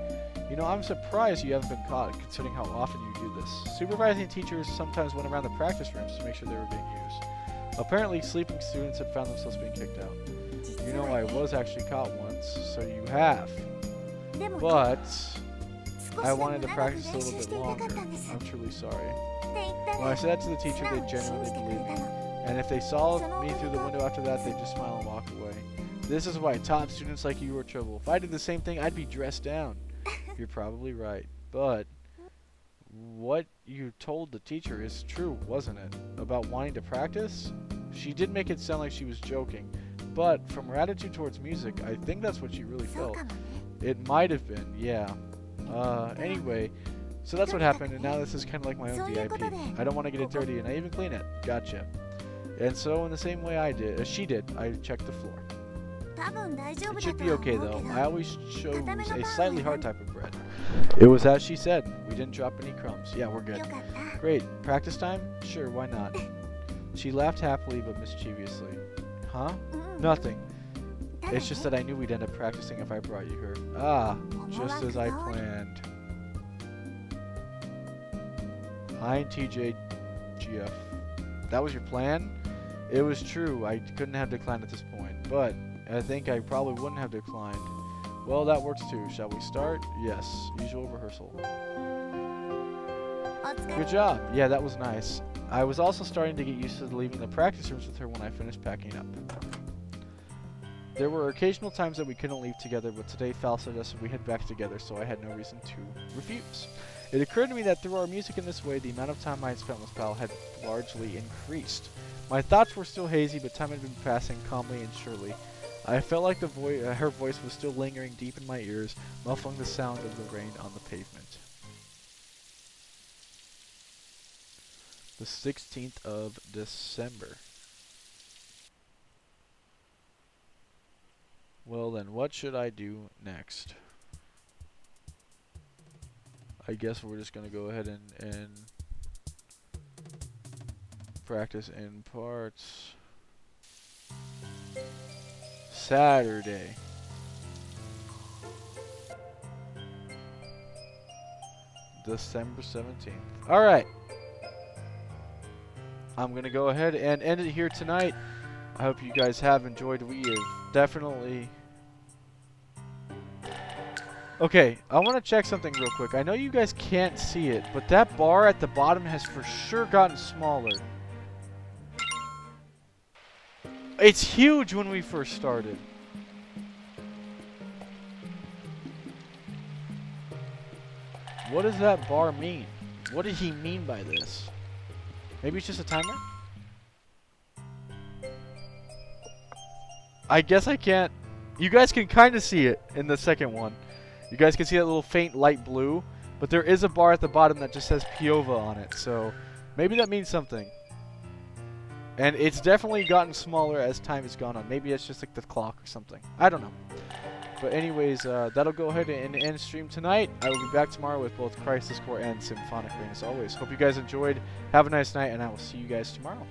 You know, I'm surprised you haven't been caught, considering how often you do this. Supervising teachers sometimes went around the practice rooms to make sure they were being used. Apparently, sleeping students had found themselves being kicked out. You know, I was actually caught once, so you have. But I wanted to practice a little bit longer. I'm truly sorry. When I said that to the teacher, they genuinely believed me. And if they saw me through the window after that, they'd just smile and walk away. This is why top students like you are trouble. If I did the same thing, I'd be dressed down. You're probably right. But what you told the teacher is true, wasn't it? About wanting to practice? She did make it sound like she was joking. But from her attitude towards music, I think that's what she really felt. It might have been, yeah. Anyway, so that's what happened, and now this is kind of like my own VIP. I don't want to get it dirty, and I even clean it. Gotcha. And so, in the same way she did, I checked the floor. It should be okay, though. I always chose a slightly hard type of bread. It was as she said. We didn't drop any crumbs. Yeah, we're good. Great. Practice time? Sure, why not? She laughed happily but mischievously. Huh? Nothing. It's just that I knew we'd end up practicing if I brought you her. Ah, just as I planned. INTJGF. That was your plan? It was true. I couldn't have declined at this point, but I think I probably wouldn't have declined. Well, that works too. Shall we start? Yes. Usual rehearsal. Good job. Yeah, that was nice. I was also starting to get used to leaving the practice rooms with her when I finished packing up. There were occasional times that we couldn't leave together, but today Fal suggested we head back together, so I had no reason to refuse. It occurred to me that through our music in this way, the amount of time I had spent with Fal had largely increased. My thoughts were still hazy, but time had been passing calmly and surely. I felt like her voice was still lingering deep in my ears, muffling the sound of the rain on the pavement. The 16th of December. Well then, what should I do next? I guess we're just gonna go ahead and practice in parts. Saturday. December 17th. Alright. I'm going to go ahead and end it here tonight. I hope you guys have enjoyed. We have definitely... Okay, I want to check something real quick. I know you guys can't see it, but that bar at the bottom has for sure gotten smaller. It's huge when we first started. What does that bar mean? What did he mean by this? Maybe it's just a timer? I guess I can't. You guys can kind of see it in the second one. You guys can see that little faint light blue, but there is a bar at the bottom that just says Piova on it, so maybe that means something. And it's definitely gotten smaller as time has gone on. Maybe it's just like the clock or something. I don't know. But anyways, that'll go ahead and end stream tonight. I will be back tomorrow with both Crisis Core and Symphonic Rain as always. Hope you guys enjoyed. Have a nice night, and I will see you guys tomorrow.